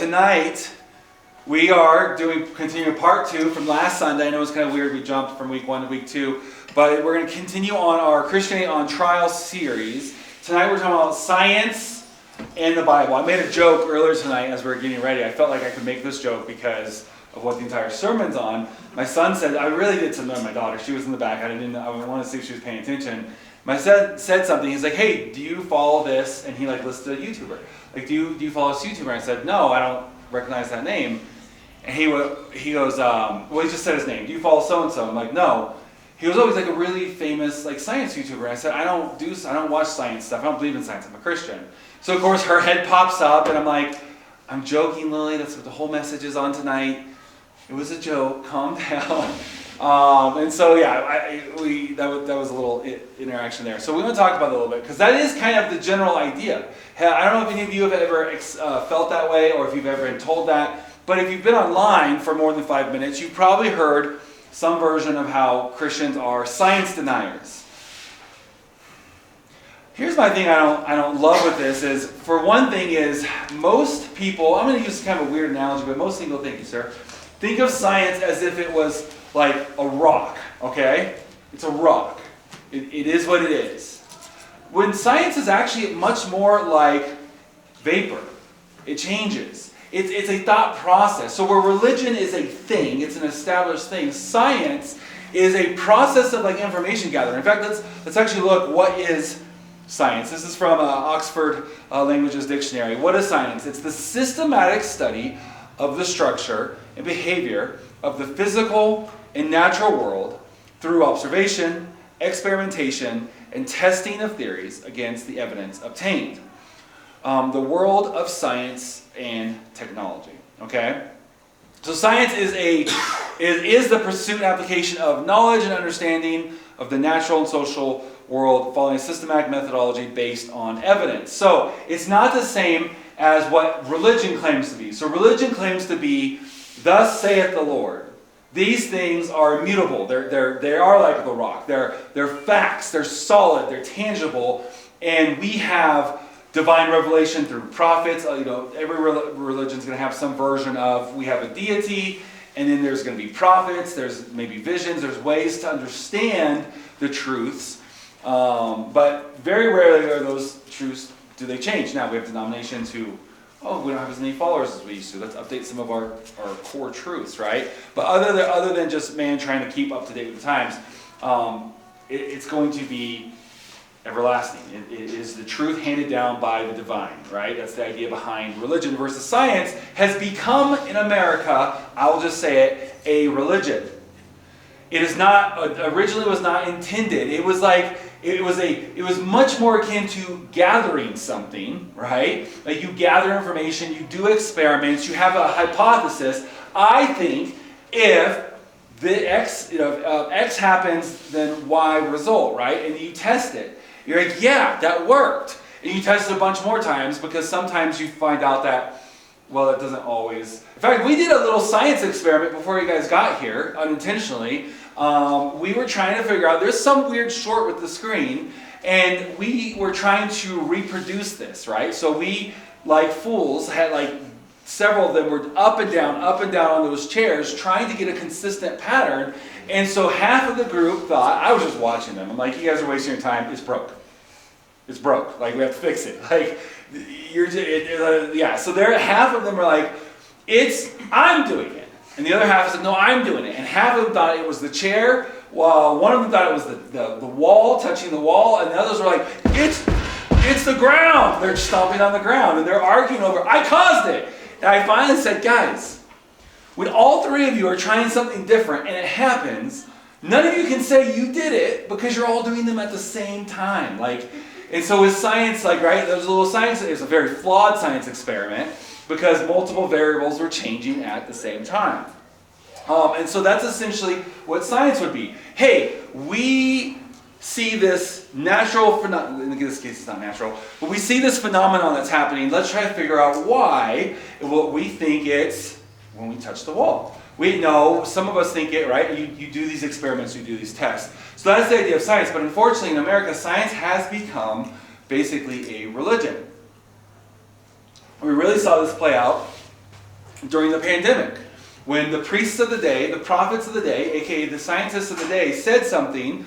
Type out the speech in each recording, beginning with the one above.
Tonight, we are continuing part 2 from last Sunday. I know it's kind of weird we jumped from week 1 to week 2, but we're going to continue on our Christianity on Trial series. Tonight we're talking about science and the Bible. I made a joke earlier tonight as we were getting ready. I felt like I could make this joke because of what the entire sermon's on. My son said, I really did to annoy my daughter. She was in the back. I wanted to see if she was paying attention. My son said something. He's like, hey, do you follow this? And he listed a YouTuber. Like, do you follow this YouTuber? And I said, no, I don't recognize that name. And he goes, he just said his name. Do you follow so-and-so? I'm like, no. He was always a really famous science YouTuber. And I said, I don't watch science stuff. I don't believe in science. I'm a Christian. So of course her head pops up and I'm like, I'm joking, Lily. That's what the whole message is on tonight. It was a joke. Calm down. And so yeah, that was a little interaction there. So we want to talk about it a little bit because that is kind of the general idea. I don't know if any of you have ever felt that way or if you've ever been told that. But if you've been online for more than 5 minutes, you've probably heard some version of how Christians are science deniers. Here's my thing I don't love with this is, for one thing is, most people, I'm going to use kind of a weird analogy, but most people, thank you sir, think of science as if it was like a rock, okay? It's a rock. It is what it is. When science is actually much more like vapor. It changes. It's a thought process. So where religion is a thing, it's an established thing, science is a process of information gathering. In fact, let's actually look, what is science? This is from Oxford Languages Dictionary. What is science? It's the systematic study of the structure and behavior of the physical and natural world through observation, experimentation, and testing of theories against the evidence obtained. The world of science and technology. Okay? So science is the pursuit and application of knowledge and understanding of the natural and social world following a systematic methodology based on evidence. So it's not the same as what religion claims to be. So religion claims to be, thus saith the Lord. These things are immutable. They are like the rock. They're facts. They're solid. They're tangible. And we have divine revelation through prophets. Every religion is going to have some version of, we have a deity, and then there's going to be prophets. There's maybe visions. There's ways to understand the truths. But very rarely are those truths, do they change. Now we have denominations who, we don't have as many followers as we used to. Let's update some of our core truths, right? But other than just man trying to keep up to date with the times, it's going to be everlasting. It is the truth handed down by the divine, right? That's the idea behind religion versus science has become, in America, I'll just say it, a religion. It is not, originally was not intended. It was much more akin to gathering something, right? Like you gather information, you do experiments, you have a hypothesis. I think if the X happens, then Y result, right? And you test it. You're like, yeah, that worked. And you test it a bunch more times because sometimes you find out that, well, it doesn't always. In fact, we did a little science experiment before you guys got here, unintentionally. We were trying to figure out, there's some weird short with the screen, and we were trying to reproduce this, right? So we, like fools, had several of them were up and down on those chairs, trying to get a consistent pattern. And so half of the group thought, I was just watching them, I'm like, you guys are wasting your time, it's broke. It's broke, we have to fix it. So half of them were like, I'm doing it. And the other half said, no, I'm doing it. And half of them thought it was the chair, while one of them thought it was the wall, touching the wall, and the others were like, it's the ground. They're stomping on the ground, and they're arguing over, I caused it. And I finally said, guys, when all three of you are trying something different and it happens, none of you can say you did it because you're all doing them at the same time. And so with science, right, there's a little science, it's a very flawed science experiment because multiple variables were changing at the same time. And so that's essentially what science would be. Hey, we see this natural phenomenon, in this case it's not natural, but we see this phenomenon that's happening. Let's try to figure out why. What we think it's when we touch the wall. We know, some of us think it, right? You do these experiments, you do these tests. So that's the idea of science. But unfortunately in America, science has become basically a religion. We really saw this play out during the pandemic, when the priests of the day, the prophets of the day, aka the scientists of the day, said something,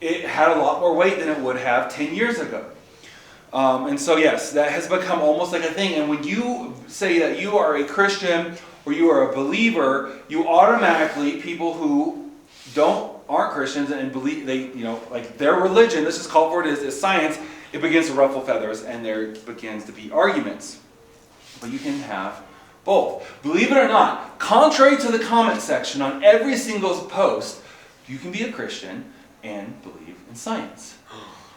it had a lot more weight than it would have 10 years ago. And so yes, that has become almost like a thing. And when you say that you are a Christian or you are a believer, you automatically, people who aren't Christians and believe, like their religion, let's just call it for it is science, it begins to ruffle feathers and there begins to be arguments. But you can have both. Believe it or not, contrary to the comment section on every single post, you can be a Christian and believe in science.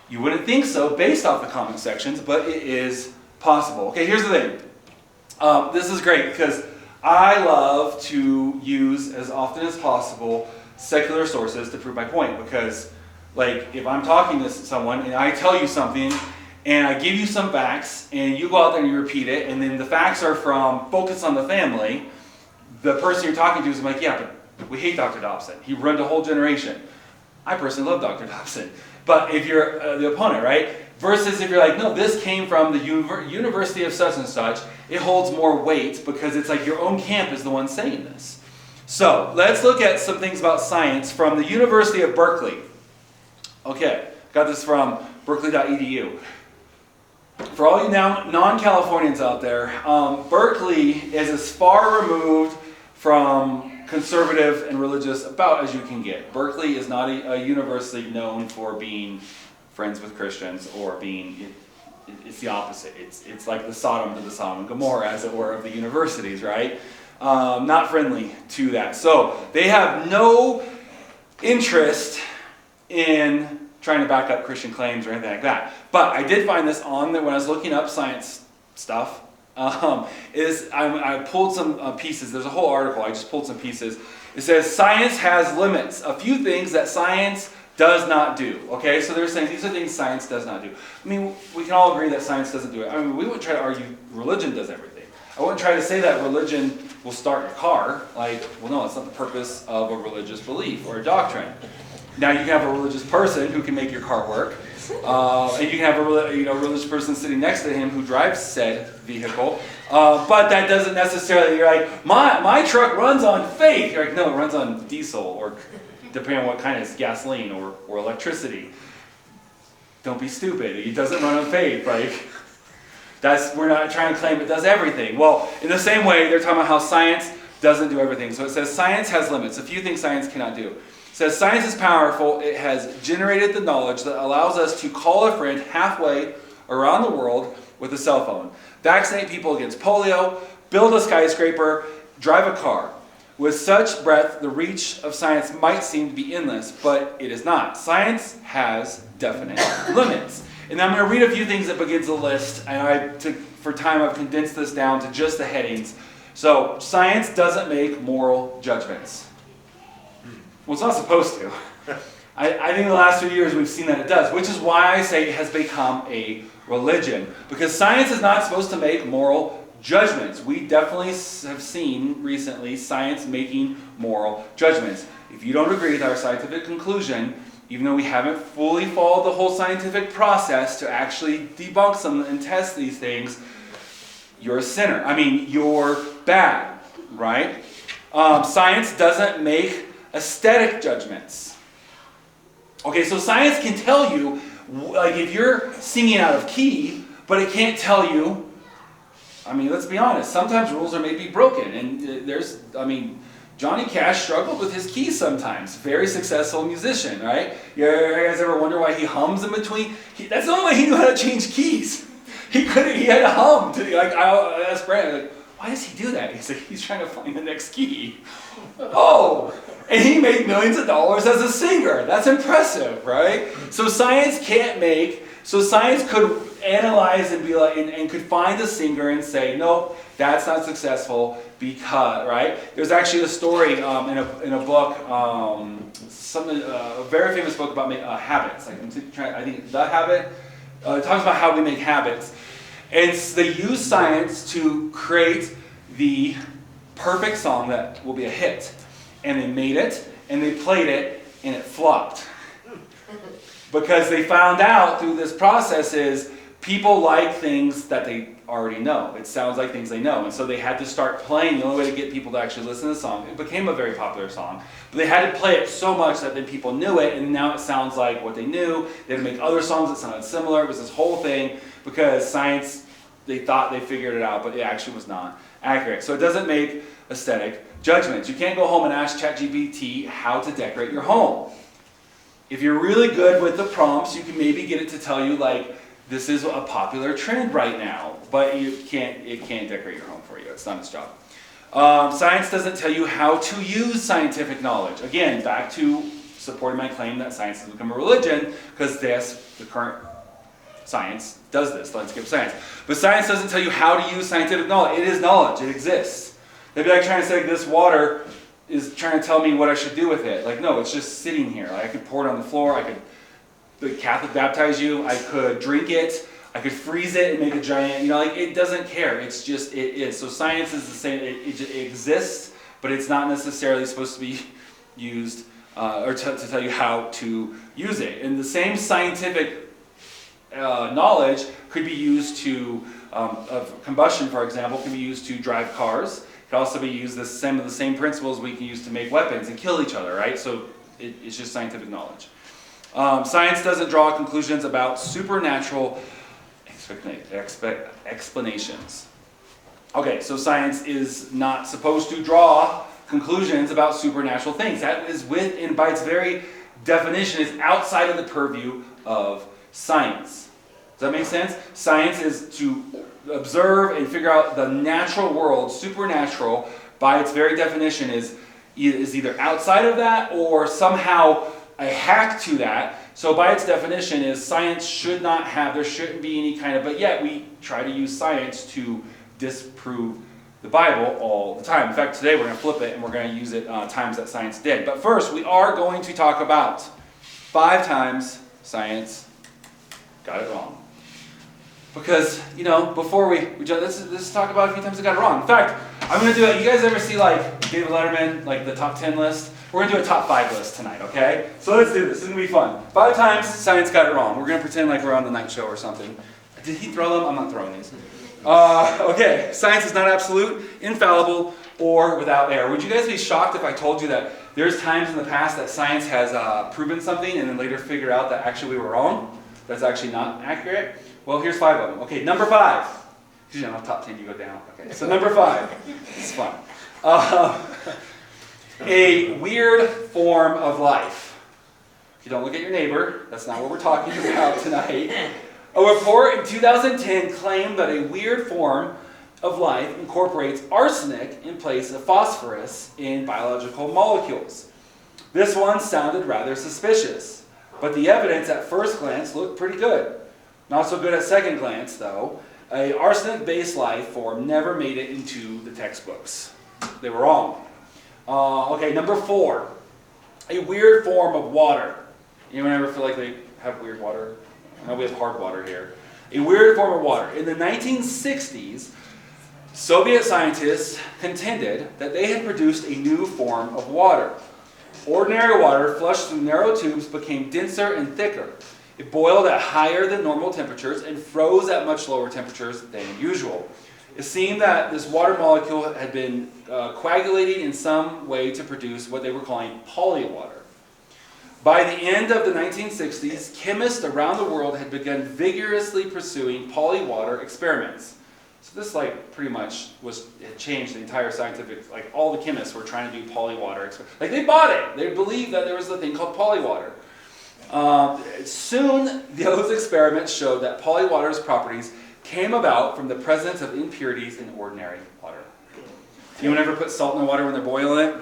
You wouldn't think so based off the comment sections, but it is possible. Okay, here's the thing. This is great because I love to use as often as possible secular sources to prove my point, because like if I'm talking to someone and I tell you something and I give you some facts and you go out there and you repeat it and then the facts are from Focus on the Family, the person you're talking to is like, yeah, but we hate Dr. Dobson. He ruined a whole generation. I personally love Dr. Dobson. But if you're the opponent, right? Versus if you're like, no, this came from the University of such and such, it holds more weight because it's like your own camp is the one saying this. So let's look at some things about science from the University of Berkeley. Okay, got this from berkeley.edu. For all you non-Californians out there, Berkeley is as far removed from conservative and religious about as you can get. Berkeley is not a university known for being friends with Christians or being, it's the opposite. It's like the Sodom to the Sodom and Gomorrah, as it were, of the universities, right? Not friendly to that. So they have no interest in trying to back up Christian claims or anything like that. But I did find this on there when I was looking up science stuff. I pulled some pieces. There's a whole article. I just pulled some pieces. It says science has limits. A few things that science does not do. Okay, so they're saying these are things science does not do. I mean, we can all agree that science doesn't do it. I mean, we wouldn't try to argue religion does everything. I wouldn't try to say that religion will start your car. Like, well, no, it's not the purpose of a religious belief or a doctrine. Now you can have a religious person who can make your car work, and you can have a religious person sitting next to him who drives said vehicle. But that doesn't necessarily. You're like, my truck runs on faith. You're like, no, it runs on diesel, or depending on what kind of gasoline or electricity. Don't be stupid. It doesn't run on faith. Like, we're not trying to claim it does everything. Well, in the same way, they're talking about how science doesn't do everything. So it says science has limits. A few things science cannot do. It says science is powerful. It has generated the knowledge that allows us to call a friend halfway around the world with a cell phone, vaccinate people against polio, build a skyscraper, drive a car. With such breadth, the reach of science might seem to be endless, but it is not. Science has definite limits. And I'm going to read a few things that begins the list, and for time I've condensed this down to just the headings. So, science doesn't make moral judgments. Well, it's not supposed to. I think in the last few years we've seen that it does, which is why I say it has become a religion. Because science is not supposed to make moral judgments. We definitely have seen recently science making moral judgments. If you don't agree with our scientific conclusion, even though we haven't fully followed the whole scientific process to actually debunk some and test these things, you're a sinner. I mean, you're bad, right? Science doesn't make aesthetic judgments. Okay, so science can tell you, like if you're singing out of key, but it can't tell you, I mean, let's be honest, sometimes rules are maybe broken, and Johnny Cash struggled with his keys sometimes. Very successful musician, right? You guys ever wonder why he hums in between? That's the only way he knew how to change keys. He had to hum. I asked Brandon, like, why does he do that? He's like, he's trying to find the next key. Oh, and he made millions of dollars as a singer. That's impressive, right? So science could analyze and be like, and could find the singer and say, nope, that's not successful because, right? There's actually a story in a book, a very famous book about habits. I think The Habit. It talks about how we make habits. And they use science to create the perfect song that will be a hit. And they made it, and they played it, and it flopped. Because they found out through this process is people like things that they already know. It sounds like things they know. And so they had to start playing. The only way to get people to actually listen to the song, it became a very popular song, but they had to play it so much that then people knew it, and now it sounds like what they knew. They had to make other songs that sounded similar. It was this whole thing because science, they thought they figured it out, but it actually was not accurate. So it doesn't make aesthetic judgments. You can't go home and ask ChatGPT how to decorate your home. If you're really good with the prompts, you can maybe get it to tell you, like, this is a popular trend right now, but it can't decorate your home for you. It's not its job. Science doesn't tell you how to use scientific knowledge. Again, back to supporting my claim that science has become a religion, because the current science does this, the landscape of science. But science doesn't tell you how to use scientific knowledge. It is knowledge. It exists. They'd be like trying to say this water is trying to tell me what I should do with it. Like, no, it's just sitting here. Like, I could pour it on the floor. The Catholic baptize you. I could drink it. I could freeze it and make a giant, like, it doesn't care. It's just, it is. So science is the same. It exists, but it's not necessarily supposed to be used or to tell you how to use it. And the same scientific knowledge could be used of combustion, for example, can be used to drive cars. It can also be used some of the same principles we can use to make weapons and kill each other, right? So it's just scientific knowledge. Science doesn't draw conclusions about supernatural explanations. Okay, so science is not supposed to draw conclusions about supernatural things. That is within, by its very definition, is outside of the purview of science. Does that make sense? Science is to observe and figure out the natural world. Supernatural, by its very definition, is either outside of that or somehow a hack to that. So by its definition is science should not have, there shouldn't be any kind of, but yet we try to use science to disprove the Bible all the time. In fact, today we're going to flip it and we're going to use it times that science did. But first, we are going to talk about 5 times science got it wrong. Because, before let's talk about a few times it got it wrong. In fact, I'm going to do it. You guys ever see, like, David Letterman, like the top 10 list? We're going to do a top 5 list tonight, okay? So let's do this. This is going to be fun. 5 times science got it wrong. We're going to pretend like we're on the night show or something. Did he throw them? I'm not throwing these. Okay, science is not absolute, infallible, or without error. Would you guys be shocked if I told you that there's times in the past that science has proven something and then later figured out that actually we were wrong? That's actually not accurate? Well, here's 5 of them. Okay, number 5. Usually on the top 10 you go down. Okay, so number 5. It's fun. A weird form of life. If you don't look at your neighbor, that's not what we're talking about tonight. A report in 2010 claimed that a weird form of life incorporates arsenic in place of phosphorus in biological molecules. This one sounded rather suspicious, but the evidence at first glance looked pretty good. Not so good at second glance, though. A arsenic-based life form never made it into the textbooks. They were wrong. Okay, number 4. A weird form of water. Anyone ever feel like they have weird water? I know we have hard water here. A weird form of water. In the 1960s, Soviet scientists contended that they had produced a new form of water. Ordinary water flushed through narrow tubes became denser and thicker. It boiled at higher than normal temperatures and froze at much lower temperatures than usual. It seemed that this water molecule had been coagulating in some way to produce what they were calling polywater. By the end of the 1960s, chemists around the world had begun vigorously pursuing polywater experiments. So this pretty much it changed the entire scientific, all the chemists were trying to do polywater experiments. They bought it. They believed that there was a thing called polywater. Soon, those experiments showed that polywater's properties came about from the presence of impurities in ordinary water. Anyone ever put salt in the water when they're boiling it?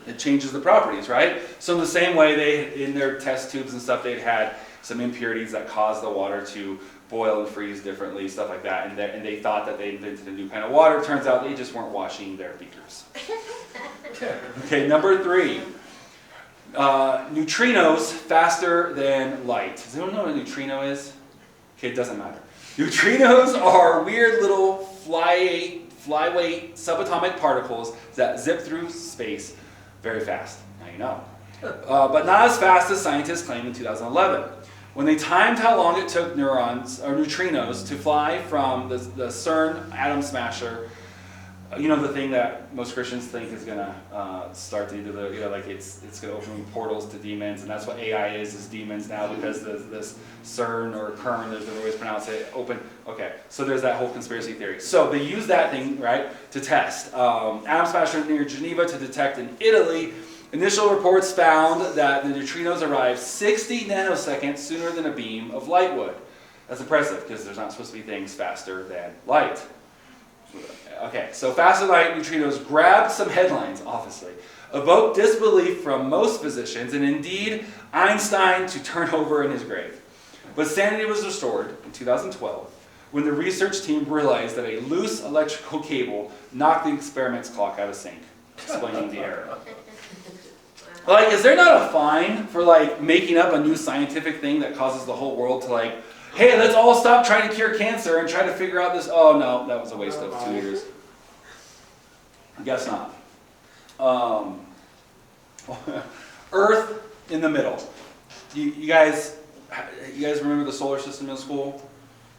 It changes the properties, right? So in the same way, in their test tubes and stuff, they'd had some impurities that caused the water to boil and freeze differently, stuff like that. And they thought that they invented a new kind of water. Turns out they just weren't washing their beakers. Okay, number 3. Neutrinos faster than light. Does anyone know what a neutrino is? Okay, it doesn't matter. Neutrinos are weird little flyweight subatomic particles that zip through space very fast. Now you know. But not as fast as scientists claimed in 2011. When they timed how long it took neurons or neutrinos to fly from the CERN atom smasher, the thing that most Christians think is going to start to do it's going to open portals to demons, and that's what AI is demons now, because this CERN or Kern, there's different ways to pronounce it, open. Okay, so there's that whole conspiracy theory. So they use that thing, right, to test. Atom smasher near Geneva to detect in Italy. Initial reports found that the neutrinos arrived 60 nanoseconds sooner than a beam of light would. That's impressive, because there's not supposed to be things faster than light. Okay, so faster light neutrinos grabbed some headlines, obviously, evoked disbelief from most physicians, and indeed Einstein to turn over in his grave. But sanity was restored in 2012 when the research team realized that a loose electrical cable knocked the experiment's clock out of sync, explaining the error. Like, is there not a fine for, making up a new scientific thing that causes the whole world to, hey, let's all stop trying to cure cancer and try to figure out this? Oh, no, that was a waste of 2 years. I guess not. Earth in the middle. You guys remember the solar system in school?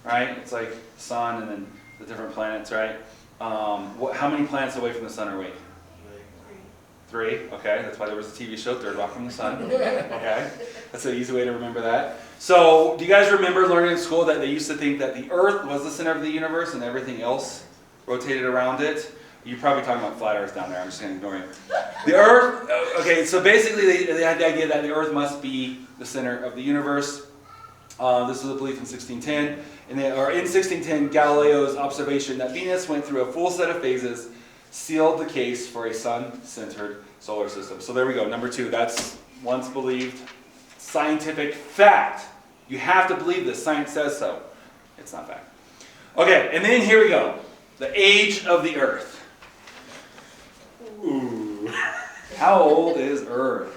Right? It's like the sun and then the different planets, right? How many planets away from the sun are we? 3, okay, that's why there was a TV show, Third Rock from the Sun, okay? That's an easy way to remember that. So, do you guys remember learning in school that they used to think that the Earth was the center of the universe and everything else rotated around it? You're probably talking about flat Earth down there, I'm just going to ignore you. The Earth, okay, so basically they had the idea that the Earth must be the center of the universe. This was a belief in 1610. In 1610, Galileo's observation that Venus went through a full set of phases sealed the case for a sun-centered solar system. So there we go, number 2. That's once believed scientific fact. You have to believe this. Science says so. It's not fact. Okay, and then here we go. The age of the Earth. Ooh. How old is Earth?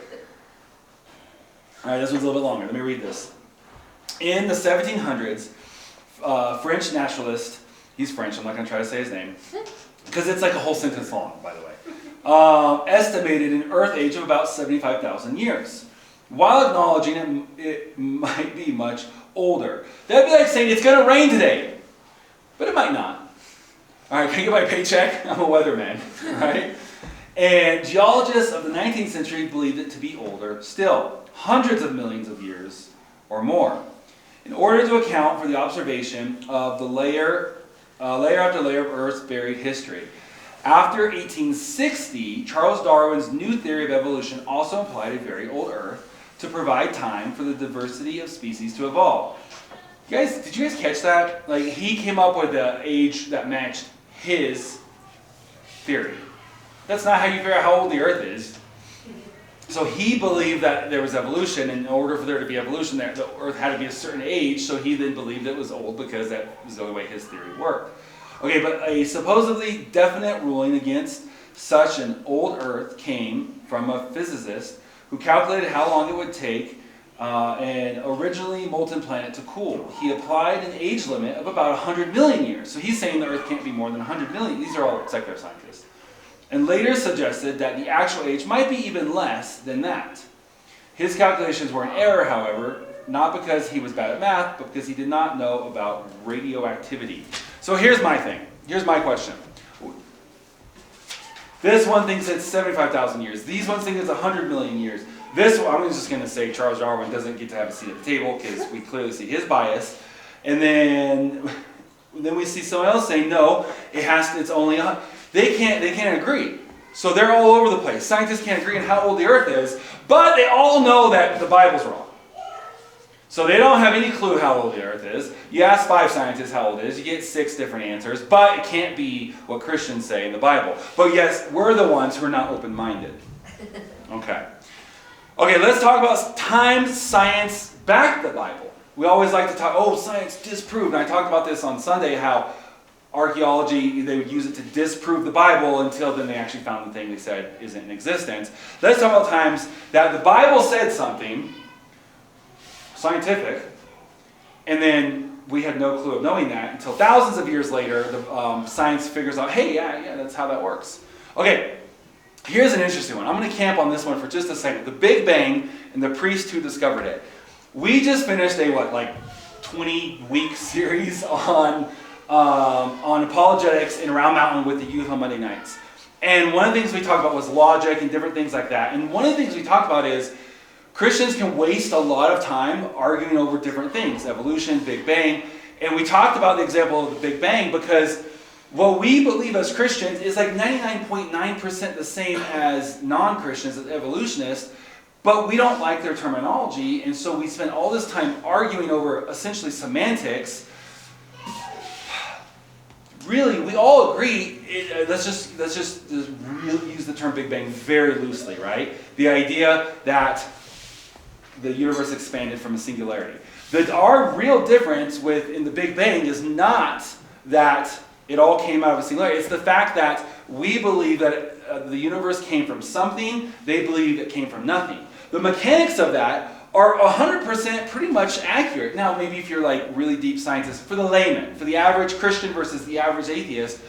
All right, this one's a little bit longer. Let me read this. In the 1700s, French naturalist, he's French, I'm not going to try to say his name, because it's like a whole sentence long, by the way, estimated an Earth age of about 75,000 years, while acknowledging it might be much older. That'd be like saying it's going to rain today, but it might not. All right, can I get my paycheck? I'm a weatherman, right? And geologists of the 19th century believed it to be older still, hundreds of millions of years or more. In order to account for the observation of the layer after layer of Earth's buried history. After 1860, Charles Darwin's new theory of evolution also implied a very old Earth to provide time for the diversity of species to evolve. Did you guys catch that? Like, he came up with an age that matched his theory. That's not how you figure out how old the Earth is. So he believed that there was evolution, and in order for there to be evolution, the Earth had to be a certain age, so he then believed it was old because that was the only way his theory worked. Okay, but a supposedly definite ruling against such an old Earth came from a physicist who calculated how long it would take an originally molten planet to cool. He applied an age limit of about 100 million years. So he's saying the Earth can't be more than 100 million. These are all secular scientists. And later suggested that the actual age might be even less than that. His calculations were in error, however, not because he was bad at math, but because he did not know about radioactivity. So here's my thing. Here's my question. This one thinks it's 75,000 years. These ones think it's 100 million years. This one, I'm just going to say Charles Darwin doesn't get to have a seat at the table because we clearly see his bias. And then we see someone else saying, no, it's only 100. They can't agree. So they're all over the place. Scientists can't agree on how old the Earth is, but they all know that the Bible's wrong. So they don't have any clue how old the Earth is. You ask 5 scientists how old it is, you get 6 different answers, but it can't be what Christians say in the Bible. But yes, we're the ones who are not open-minded. Okay, let's talk about times science backed the Bible. We always like to talk, science disproved. And I talked about this on Sunday, how archaeology, they would use it to disprove the Bible until then they actually found the thing they said isn't in existence. Let's talk about times that the Bible said something scientific, and then we had no clue of knowing that until thousands of years later, the science figures out, hey, yeah, that's how that works. Okay, here's an interesting one. I'm going to camp on this one for just a second. The Big Bang and the priest who discovered it. We just finished a 20-week series on apologetics in Round Mountain with the youth on Monday nights. And one of the things we talked about was logic and different things like that. And one of the things we talked about is Christians can waste a lot of time arguing over different things, evolution, Big Bang. And we talked about the example of the Big Bang because what we believe as Christians is 99.9% the same as non-Christians, as evolutionists, but we don't like their terminology, and so we spend all this time arguing over essentially semantics. Really, we all agree, let's just really use the term Big Bang very loosely, right? The idea that the universe expanded from a singularity. That our real difference in the Big Bang is not that it all came out of a singularity. It's the fact that we believe that the universe came from something, they believe it came from nothing. The mechanics of that are 100% pretty much accurate. Now, maybe if you're really deep scientist, for the layman, for the average Christian versus the average atheist,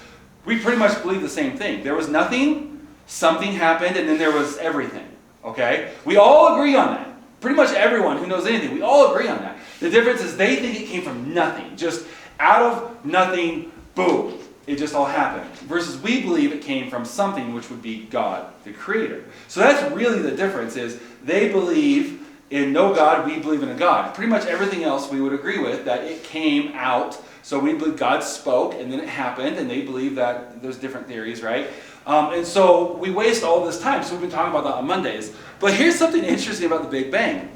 we pretty much believe the same thing. There was nothing, something happened, and then there was everything. Okay? We all agree on that. Pretty much everyone who knows anything, we all agree on that. The difference is they think it came from nothing. Just out of nothing, boom. It just all happened. Versus we believe it came from something, which would be God, the Creator. So that's really the difference is they believe in no God, we believe in a God. Pretty much everything else we would agree with, that it came out. So we believe God spoke and then it happened, and they believe that there's different theories, right? And so we waste all this time. So we've been talking about that on Mondays. But here's something interesting about the Big Bang.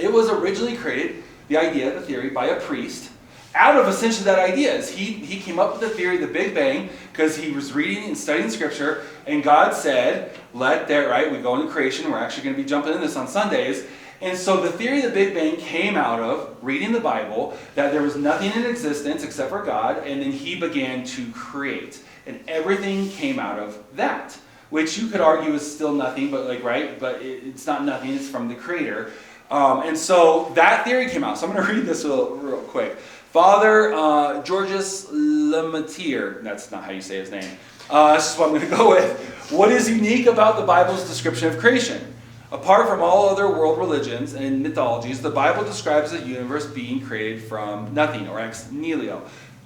It was originally created, the idea, the theory, by a priest. Out of essentially that idea is he came up with the theory of the Big Bang because he was reading and studying Scripture, and God said, let there, right? We go into creation. We're actually going to be jumping into this on Sundays. And so the theory of the Big Bang came out of reading the Bible, that there was nothing in existence except for God, and then he began to create. And everything came out of that, which you could argue is still nothing, but right? But it's not nothing, it's from the Creator. And so that theory came out. So I'm going to read this real quick. Father Georges Lemaitre, that's not how you say his name. That's just what I'm going to go with. What is unique about the Bible's description of creation? Apart from all other world religions and mythologies, the Bible describes the universe being created from nothing, or ex nihilo.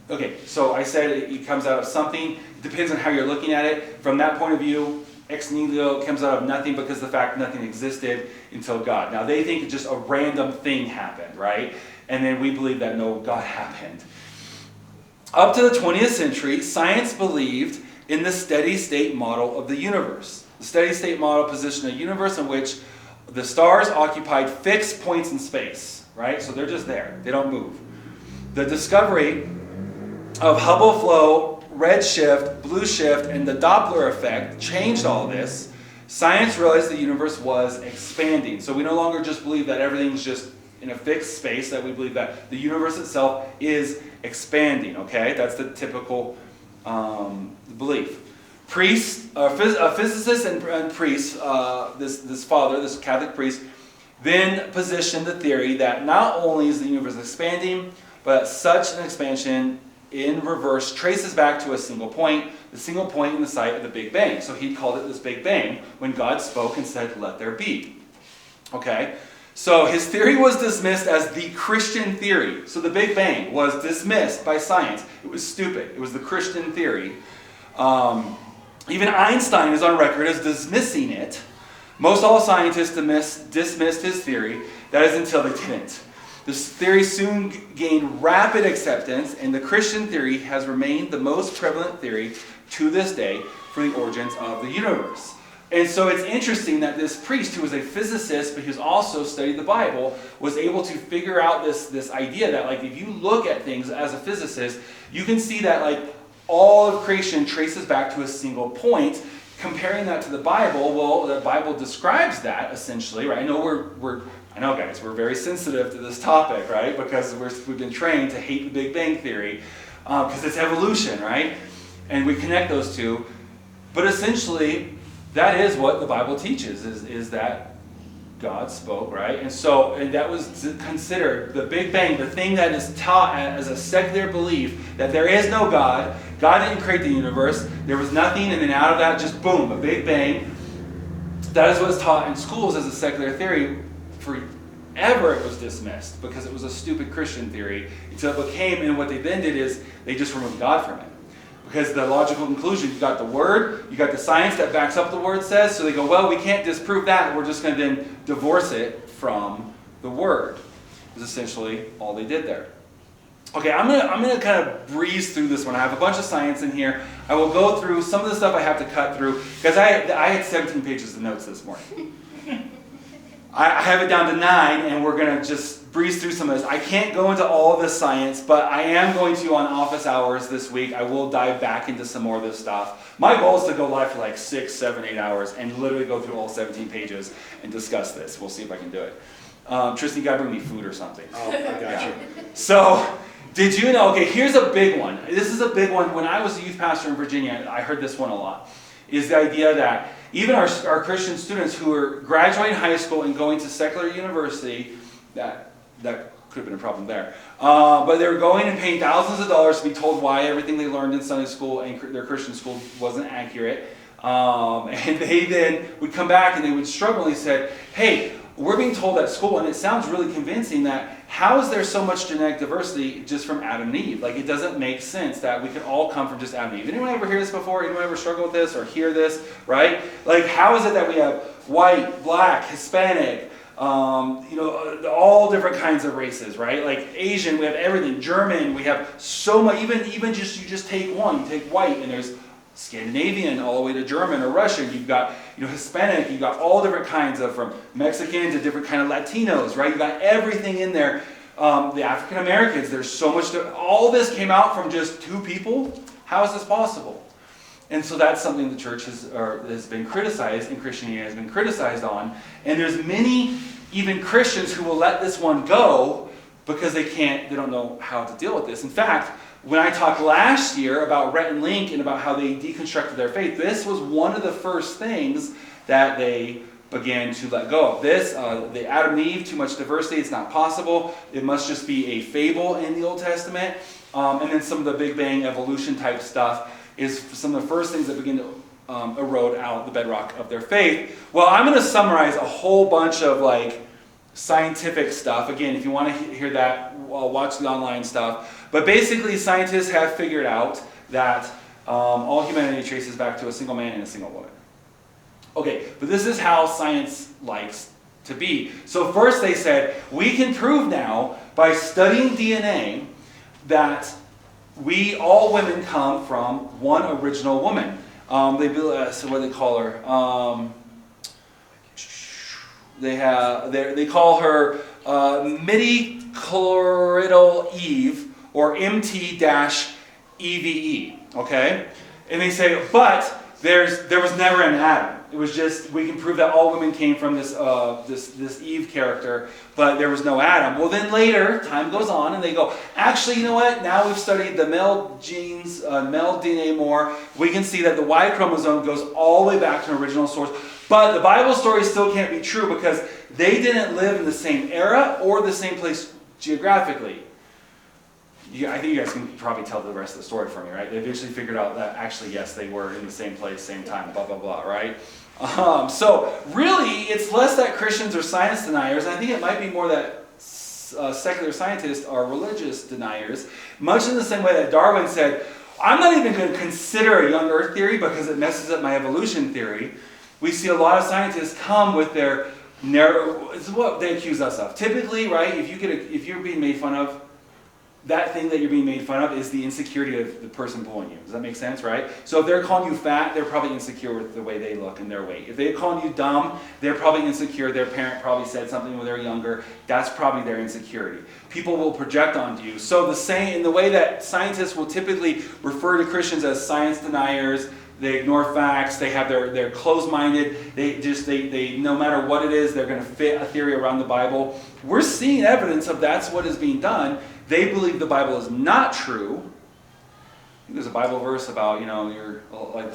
Okay, so I said it comes out of something. It depends on how you're looking at it. From that point of view, ex nihilo comes out of nothing because the fact nothing existed until God. Now, they think just a random thing happened, right? And then we believe that no, God happened. Up to the 20th century, science believed in the steady state model of the universe. The steady state model positioned a universe in which the stars occupied fixed points in space, right? So they're just there. They don't move. The discovery of Hubble flow, redshift, blue shift, and the Doppler effect changed all this. Science realized the universe was expanding. So we no longer just believe that everything's just in a fixed space, that we believe that the universe itself is expanding, okay? That's the typical belief. Priest, a physicist and priest, this father, this Catholic priest, then positioned the theory that not only is the universe expanding, but such an expansion in reverse traces back to a single point, the single point in the site of the Big Bang. So he called it this Big Bang when God spoke and said, let there be. Okay? So his theory was dismissed as the Christian theory. So the Big Bang was dismissed by science. It was stupid. It was the Christian theory. Even Einstein is on record as dismissing it. Most all scientists dismissed his theory. That is until they didn't. This theory soon gained rapid acceptance, and the Christian theory has remained the most prevalent theory to this day for the origins of the universe. And so it's interesting that this priest, who was a physicist, but who's also studied the Bible, was able to figure out this idea that if you look at things as a physicist, you can see that all of creation traces back to a single point. Comparing that to the Bible, well, the Bible describes that essentially, right? I know guys, we're very sensitive to this topic, right? Because we've been trained to hate the Big Bang Theory because it's evolution, right? And we connect those two. But essentially, that is what the Bible teaches, is that God spoke, right? And that was considered the Big Bang, the thing that is taught as a secular belief, that there is no God. God didn't create the universe. There was nothing, and then out of that, just boom, a Big Bang. That is what's taught in schools as a secular theory for forever it was dismissed because it was a stupid Christian theory until it became, and what they then did is they just removed God from it. Because the logical conclusion, you got the Word, you got the science that backs up the Word says, so they go, well, we can't disprove that, we're just going to then divorce it from the Word. Is essentially all they did there. Okay, I'm gonna kind of breeze through this one. I have a bunch of science in here. I will go through some of the stuff I have to cut through, because I had 17 pages of notes this morning. I have it down to 9, and we're going to just breeze through some of this. I can't go into all of this science, but I am going to on office hours this week. I will dive back into some more of this stuff. My goal is to go live for like 6, 7, 8 hours and literally go through all 17 pages and discuss this. We'll see if I can do it. Tristan, you got to bring me food or something. Oh, I got you. So, did you know, okay, here's a big one. This is a big one. When I was a youth pastor in Virginia, I heard this one a lot, is the idea that even our Christian students who are graduating high school and going to secular university, that could have been a problem there, but they were going and paying thousands of dollars to be told why everything they learned in Sunday school and their Christian school wasn't accurate. And they then would come back and they would struggle, and they said, hey, we're being told at school, and it sounds really convincing, that how is there so much genetic diversity just from Adam and Eve? Like, it doesn't make sense that we could all come from just Adam and Eve. Anyone ever hear this before? Anyone ever struggle with this or hear this, right? Like, how is it that we have white, black, Hispanic, all different kinds of races, right? Like Asian, we have everything. German, we have so much. Even just you just take one, you take white, and there's Scandinavian all the way to German or Russian. You've got Hispanic. You've got all different kinds of, from Mexican to different kind of Latinos, right? You've got everything in there. The African Americans. There's so much. All this came out from just 2 people. How is this possible? And so that's something the church has been criticized, and Christianity has been criticized on. And there's many even Christians who will let this one go because they don't know how to deal with this. In fact, when I talked last year about Rhett and Link and about how they deconstructed their faith, this was one of the first things that they began to let go of. This, the Adam and Eve, too much diversity, it's not possible. It must just be a fable in the Old Testament. And then some of the Big Bang evolution type stuff is some of the first things that begin to erode out the bedrock of their faith. Well, I'm going to summarize a whole bunch of scientific stuff. Again, if you want to hear that, watch the online stuff. But basically, scientists have figured out that all humanity traces back to a single man and a single woman. Okay, but this is how science likes to be. So first they said, we can prove now by studying DNA that all women come from one original woman. So what do they call her? They call her midichloridyl Eve, or MT-EVE, okay? And they say, but there was never an Adam. It was just, we can prove that all women came from this Eve character, but there was no Adam. Well, then later, time goes on, and they go, actually, you know what? Now we've studied the male genes, male DNA more. We can see that the Y chromosome goes all the way back to an original source. But the Bible story still can't be true because they didn't live in the same era or the same place geographically. I think you guys can probably tell the rest of the story for me, right? They eventually figured out that actually, yes, they were in the same place, same time, blah, blah, blah, right? So really, it's less that Christians are science deniers, and I think it might be more that secular scientists are religious deniers, much in the same way that Darwin said, I'm not even going to consider a young earth theory because it messes up my evolution theory. We see a lot of scientists come with their narrow, it's what they accuse us of. Typically, right, if you're being made fun of, that thing that you're being made fun of is the insecurity of the person pulling you. Does that make sense, right? So if they're calling you fat, they're probably insecure with the way they look and their weight. If they're calling you dumb, they're probably insecure. Their parent probably said something when they're younger. That's probably their insecurity. People will project onto you. So in the way that scientists will typically refer to Christians as science deniers, they ignore facts, they're closed-minded, they no matter what it is, they're going to fit a theory around the Bible. We're seeing evidence of that's what is being done. They believe the Bible is not true. I think there's a Bible verse about, you're like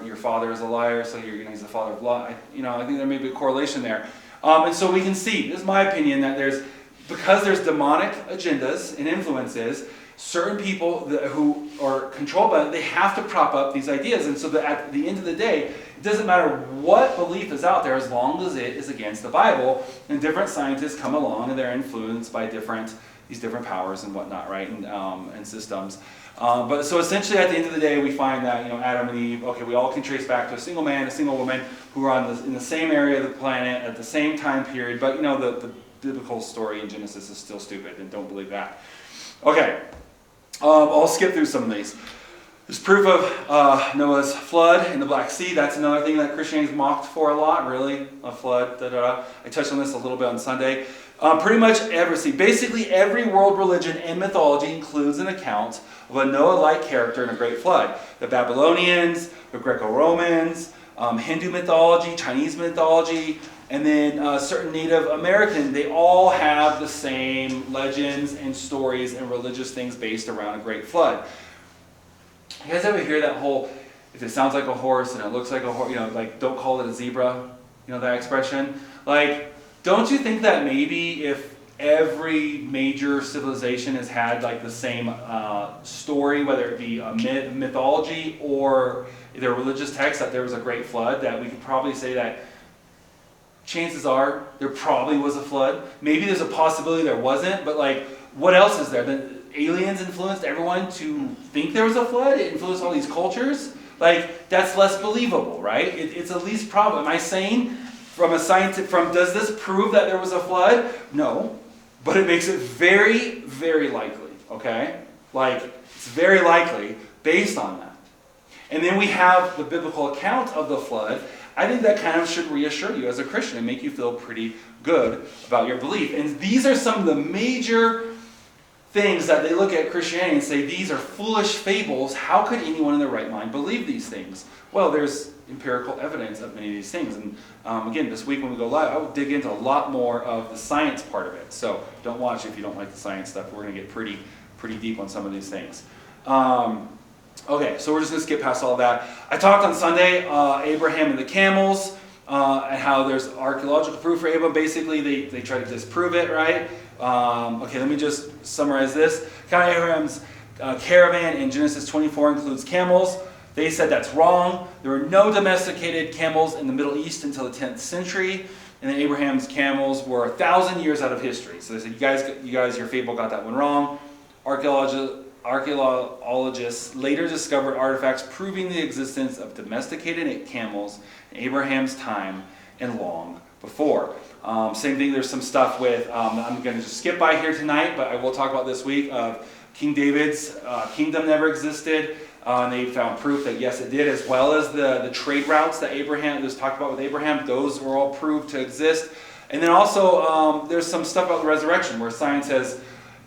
your father is a liar, so he's the father of lie. I think there may be a correlation there. And so we can see, this is my opinion, that because there's demonic agendas and influences, certain people who or controlled by them, they have to prop up these ideas. And so that at the end of the day, it doesn't matter what belief is out there as long as it is against the Bible. And different scientists come along and they're influenced by these different powers and whatnot, right? And systems. But so essentially at the end of the day, we find that, Adam and Eve, okay, we all can trace back to a single man, a single woman who were in the same area of the planet at the same time period. But the biblical story in Genesis is still stupid, and don't believe that. Okay, I'll skip through some of these. There's proof of Noah's flood in the Black Sea. That's another thing that Christianity is mocked for a lot, really. A flood, I touched on this a little bit on Sunday. Pretty much basically every world religion and mythology includes an account of a Noah-like character in a great flood. The Babylonians, the Greco-Romans, Hindu mythology, Chinese mythology, and then certain Native American, they all have the same legends and stories and religious things based around a great flood. You guys ever hear that whole, if it sounds like a horse and it looks like a horse, don't call it a zebra, that expression? Don't you think that maybe if every major civilization has had the same story, whether it be a mythology or their religious text, that there was a great flood, that we could probably say that chances are there probably was a flood. Maybe there's a possibility there wasn't, but what else is there? The aliens influenced everyone to think there was a flood? It influenced all these cultures? That's less believable, right? It's the least probable. Am I saying does this prove that there was a flood? No, but it makes it very, very likely, okay? It's very likely based on that. And then we have the biblical account of the flood. I think that kind of should reassure you as a Christian and make you feel pretty good about your belief. And these are some of the major things that they look at Christianity and say, these are foolish fables. How could anyone in their right mind believe these things? Well, there's empirical evidence of many of these things. And again, this week when we go live, I will dig into a lot more of the science part of it. So don't watch if you don't like the science stuff. We're going to get pretty deep on some of these things. Okay, so we're just going to skip past all that. I talked on Sunday, Abraham and the camels, and how there's archaeological proof for Abraham. Basically, they try to disprove it, right? Okay, let me just summarize this. Count Abraham's caravan in Genesis 24 includes camels. They said that's wrong. There were no domesticated camels in the Middle East until the 10th century. And then Abraham's camels were 1,000 years out of history. So they said, you guys, your fable got that one wrong. Archaeologists later discovered artifacts proving the existence of domesticated camels in Abraham's time and long before. Same thing, there's some stuff with, I'm going to just skip by here tonight, but I will talk about this week of King David's kingdom never existed. And they found proof that yes, it did, as well as the trade routes that Abraham was talked about with Abraham. Those were all proved to exist. And then also, there's some stuff about the resurrection, where science has,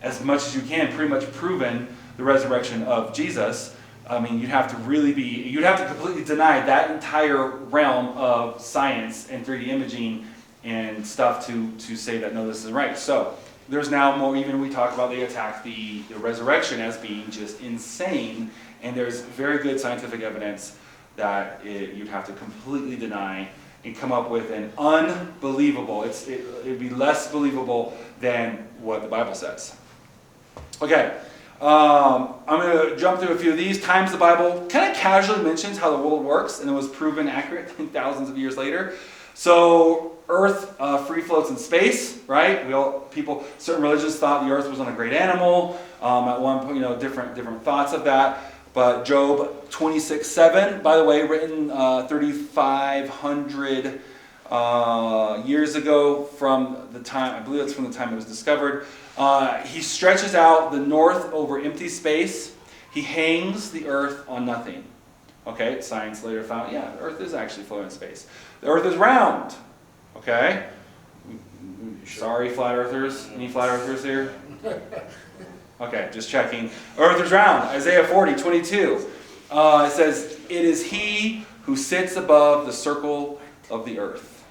as much as you can, pretty much proven the resurrection of Jesus. I mean, you'd have to completely deny that entire realm of science and 3D imaging and stuff to say that no, this is right. So there's now more, even we talk about, they attack the resurrection as being just insane. And there's very good scientific evidence that you'd have to completely deny and come up with an unbelievable, it'd be less believable than what the Bible says. Okay, I'm going to jump through a few of these. Times the Bible kind of casually mentions how the world works, and it was proven accurate thousands of years later. So Earth free floats in space, right? Certain religions thought the Earth was on a great animal. At one point, different thoughts of that. But Job 26:7, by the way, written 3,500 years ago from the time, I believe that's from the time it was discovered. He stretches out the north over empty space. He hangs the earth on nothing. Okay, science later found, the earth is actually floating in space. The earth is round. Okay? Sorry, flat earthers. Any flat earthers here? Okay, just checking. Earth is round. Isaiah 40:22. It says, "It is he who sits above the circle of the earth."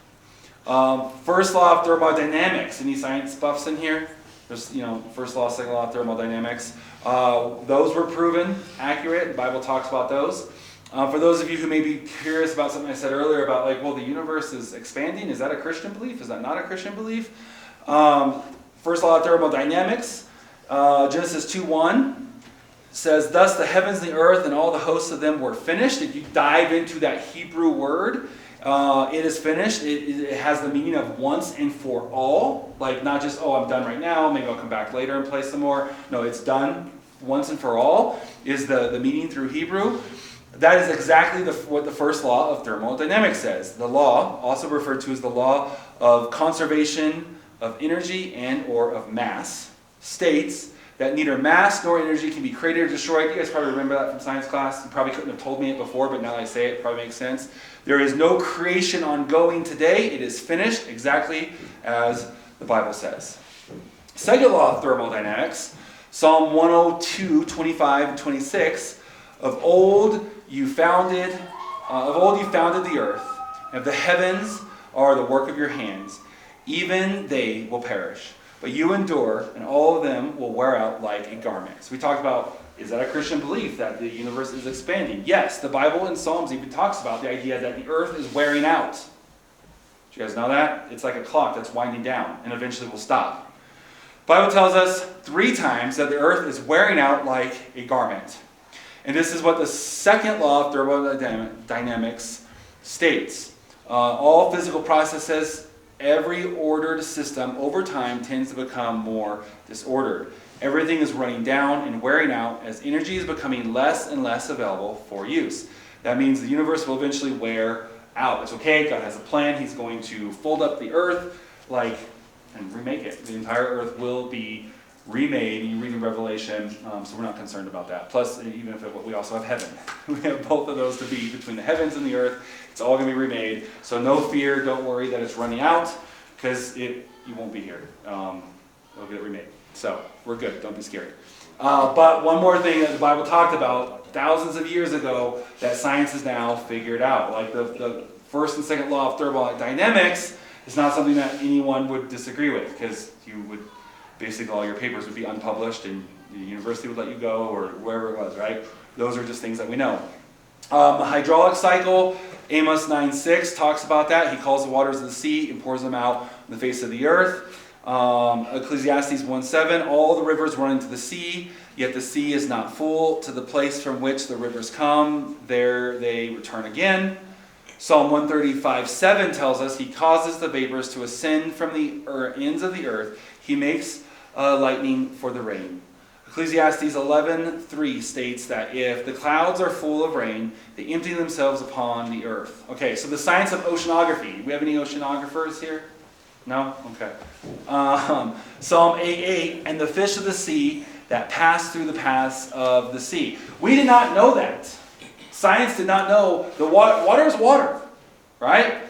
First law of thermodynamics. Any science buffs in here? There's, first law, second law of thermodynamics. Those were proven accurate. The Bible talks about those. For those of you who may be curious about something I said earlier about the universe is expanding, is that a Christian belief? Is that not a Christian belief? First law of thermodynamics. Genesis 2:1 says, thus the heavens and the earth and all the hosts of them were finished. If you dive into that Hebrew word, it is finished. It has the meaning of once and for all. Like not just, oh, I'm done right now, maybe I'll come back later and play some more. No, it's done once and for all is the meaning through Hebrew. That is exactly what the first law of thermodynamics says. The law, also referred to as the law of conservation of energy and or of mass, states that neither mass nor energy can be created or destroyed. You guys probably remember that from science class. You probably couldn't have told me it before, but now that I say it, it probably makes sense. There is no creation ongoing today. It is finished exactly as the Bible says. Second law of thermodynamics, Psalm 102, 25 and 26. Of old you founded the earth, and the heavens are the work of your hands. Even they will perish, but you endure, and all of them will wear out like a garment. So we talked about, is that a Christian belief that the universe is expanding? Yes, the Bible in Psalms even talks about the idea that the earth is wearing out. Do you guys know that? It's like a clock that's winding down and eventually will stop. The Bible tells us 3 times that the earth is wearing out like a garment. And this is what the second law of thermodynamics states. All physical processes, every ordered system over time tends to become more disordered. Everything is running down and wearing out as energy is becoming less and less available for use. That means the universe will eventually wear out. It's okay, God has a plan. He's going to fold up the earth and remake it. The entire earth will be remade. You read in Revelation, so we're not concerned about that. Plus, even if we also have heaven. We have both of those to be between the heavens and the earth. It's all going to be remade. So no fear, don't worry that it's running out, because you won't be here. It'll get remade. So we're good. Don't be scared. But one more thing that the Bible talked about thousands of years ago that science has now figured out. Like the first and second law of thermodynamics is not something that anyone would disagree with, because you would basically all your papers would be unpublished and the university would let you go or wherever it was, right? Those are just things that we know. The hydraulic cycle, Amos 9:6 talks about that. He calls the waters of the sea and pours them out on the face of the earth. Ecclesiastes 1:7, all the rivers run into the sea, yet the sea is not full. To the place from which the rivers come, there they return again. Psalm 135:7 tells us he causes the vapors to ascend from the ends of the earth. He makes lightning for the rain. Ecclesiastes 11:3 states that if the clouds are full of rain, they empty themselves upon the earth. Okay, so the science of oceanography. Do we have any oceanographers here? No? Okay. Psalm 8:8, and the fish of the sea that pass through the paths of the sea. We did not know that. Science did not know the water is water, right?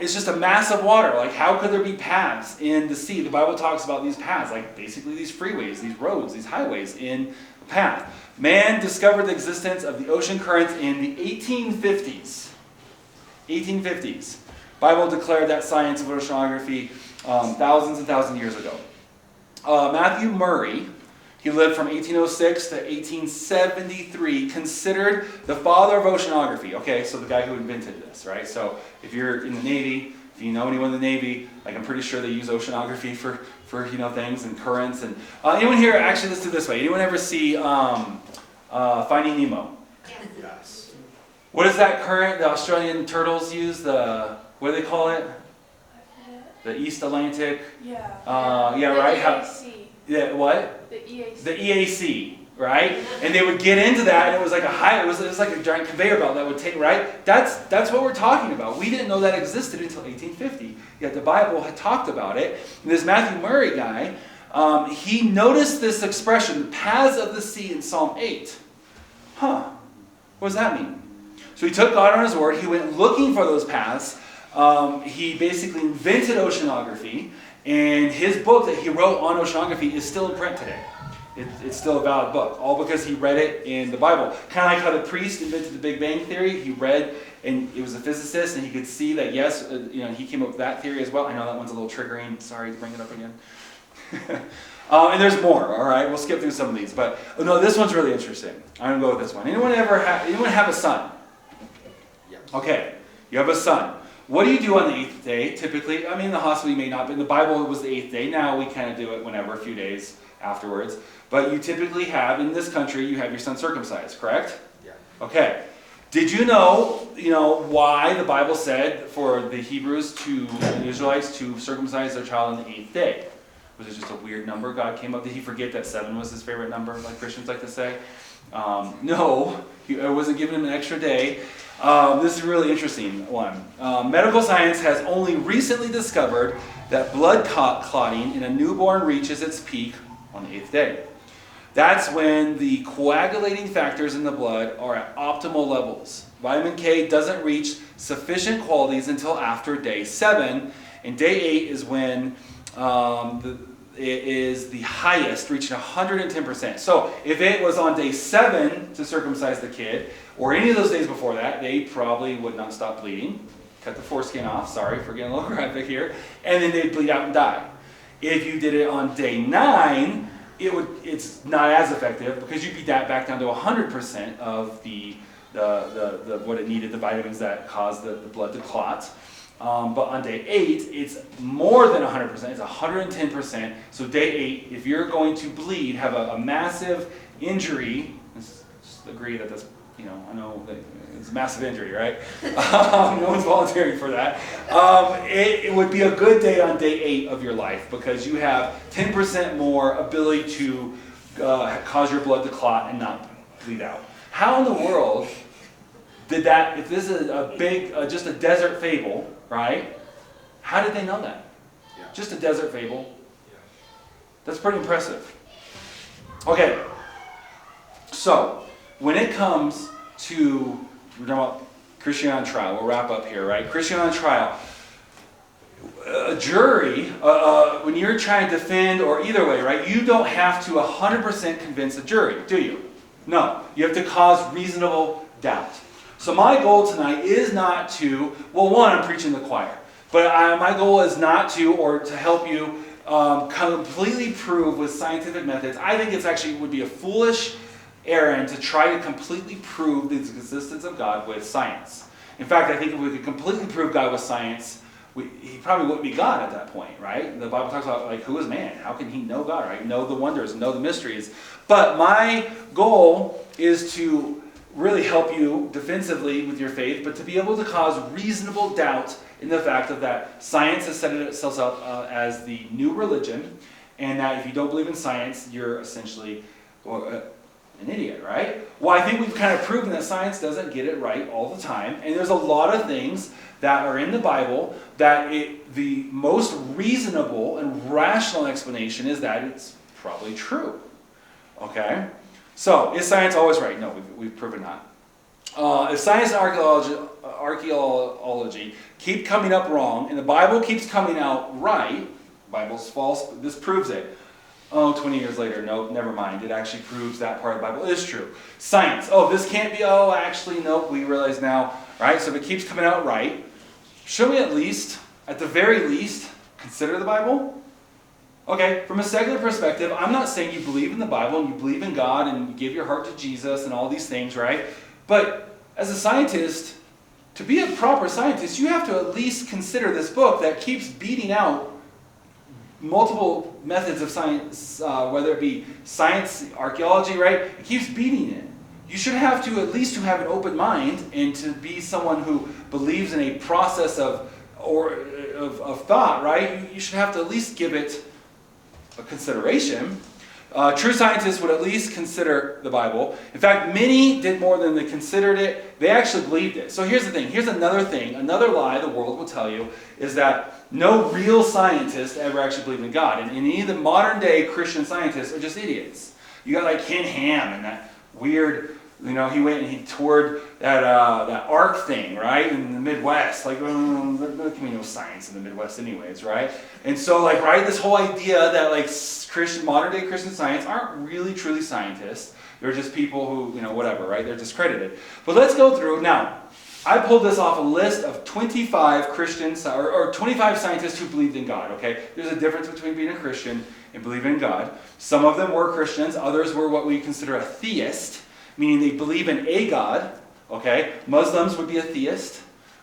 It's just a mass of water. Like, how could there be paths in the sea? The Bible talks about these paths, like basically these freeways, these roads, these highways in a path. Man discovered the existence of the ocean currents in the 1850s. 1850s. Bible declared that science of oceanography thousands and thousands of years ago. Matthew Murray, he lived from 1806 to 1873, considered the father of oceanography. Okay, so the guy who invented this, right? So if you're in the Navy, if you know anyone in the Navy, like I'm pretty sure they use oceanography for things and currents. And anyone here, actually let's do it this way. Anyone ever see Finding Nemo? Yes. What is that current the Australian turtles use? What do they call it? The East Atlantic? Yeah. Yeah, right? EAC. Yeah, what? The EAC. The EAC, right? And they would get into that, and it was like it was like a giant conveyor belt that would take, right? That's what we're talking about. We didn't know that existed until 1850, yet the Bible had talked about it. And this Matthew Murray guy, he noticed this expression, the paths of the sea, in Psalm 8. What does that mean? So he took God on his word. He went looking for those paths. He basically invented oceanography. And his book that he wrote on oceanography is still in print today. It's still a valid book, all because he read it in the Bible. Kind of like how the priest invented the Big Bang Theory. He read, and he was a physicist, and he could see that, yes, he came up with that theory as well. I know that one's a little triggering. Sorry to bring it up again. And there's more, all right? We'll skip through some of these. But, no, this one's really interesting. I'm going to go with this one. Anyone have a son? Yeah. Okay, you have a son. What do you do on the 8th day, typically? I mean, in the hospital you may not, but in the Bible it was the 8th day. Now we kind of do it whenever, a few days afterwards. But you typically have, in this country, you have your son circumcised, correct? Yeah. Okay. Did you know, why the Bible said for the Hebrews the Israelites to circumcise their child on the 8th day? Was it just a weird number God came up? Did he forget that 7 was his favorite number, like Christians like to say? No, I wasn't giving him an extra day. This is a really interesting one. Medical science has only recently discovered that blood clotting in a newborn reaches its peak on the 8th day. That's when the coagulating factors in the blood are at optimal levels. Vitamin K doesn't reach sufficient qualities until after day 7, and day 8 is when it is the highest, reaching 110%. So if it was on day 7 to circumcise the kid, or any of those days before that, they probably would not stop bleeding. Cut the foreskin off, sorry for getting a little graphic here, and then they'd bleed out and die. If you did it on day 9, it's not as effective because you'd be back down to 100% of the what it needed, the vitamins that cause the blood to clot. But on day 8, it's more than 100%, it's 110%. So day 8, if you're going to bleed, have a massive injury, let's just agree that that's, I know that it's a massive injury, right? No one's volunteering for that. It would be a good day on day 8 of your life because you have 10% more ability to cause your blood to clot and not bleed out. How in the world did that, if this is a big, just a desert fable, right? How did they know that? Yeah. Just a desert fable. Yeah. That's pretty impressive. Okay, so when it comes to, we're talking about Christian on trial, we'll wrap up here, right? Christian on trial. A jury, when you're trying to defend, or either way, right, you don't have to 100% convince a jury, do you? No, you have to cause reasonable doubt. So my goal tonight is not to, well, one, I'm preaching the choir, but my goal is not to, or to help you completely prove with scientific methods. I think it's actually would be a foolish errand to try to completely prove the existence of God with science. In fact, I think if we could completely prove God with science, he probably wouldn't be God at that point, right? The Bible talks about, who is man? How can he know God, right? Know the wonders, know the mysteries. But my goal is to really help you defensively with your faith, but to be able to cause reasonable doubt in the fact of that science has set itself up as the new religion, and that if you don't believe in science, you're essentially an idiot, right? Well, I think we've kind of proven that science doesn't get it right all the time, and there's a lot of things that are in the Bible that the most reasonable and rational explanation is that it's probably true. Okay? So, is science always right? No, we've proven not. If science and archaeology keep coming up wrong, and the Bible keeps coming out right, the Bible's false, this proves it. 20 years later, no, never mind. It actually proves that part of the Bible is true. Science, this can't be, actually, nope, we realize now, right? So if it keeps coming out right, should we at the very least, consider the Bible? Okay, from a secular perspective, I'm not saying you believe in the Bible and you believe in God and you give your heart to Jesus and all these things, right? But as a scientist, to be a proper scientist, you have to at least consider this book that keeps beating out multiple methods of science, whether it be science, archaeology, right? It keeps beating it. You should have to at least to have an open mind and to be someone who believes in a process of thought, right? You should have to at least give it a consideration. True scientists would at least consider the Bible. In fact, many did more than they considered it. They actually believed it. So here's the thing. Here's another thing. Another lie the world will tell you is that no real scientist ever actually believed in God. And any of the modern day Christian scientists are just idiots. You got like Ken Ham and that weird, he went and he toured that ark thing, right, in the Midwest. Like, there can be no science in the Midwest anyways, right? And so, this whole idea that, modern day Christian science aren't really truly scientists. They're just people who, whatever, right? They're discredited. But let's go through. Now, I pulled this off a list of 25 Christians, or 25 scientists who believed in God, okay? There's a difference between being a Christian and believing in God. Some of them were Christians. Others were what we consider a theist, meaning they believe in a God, okay? Muslims would be a theist.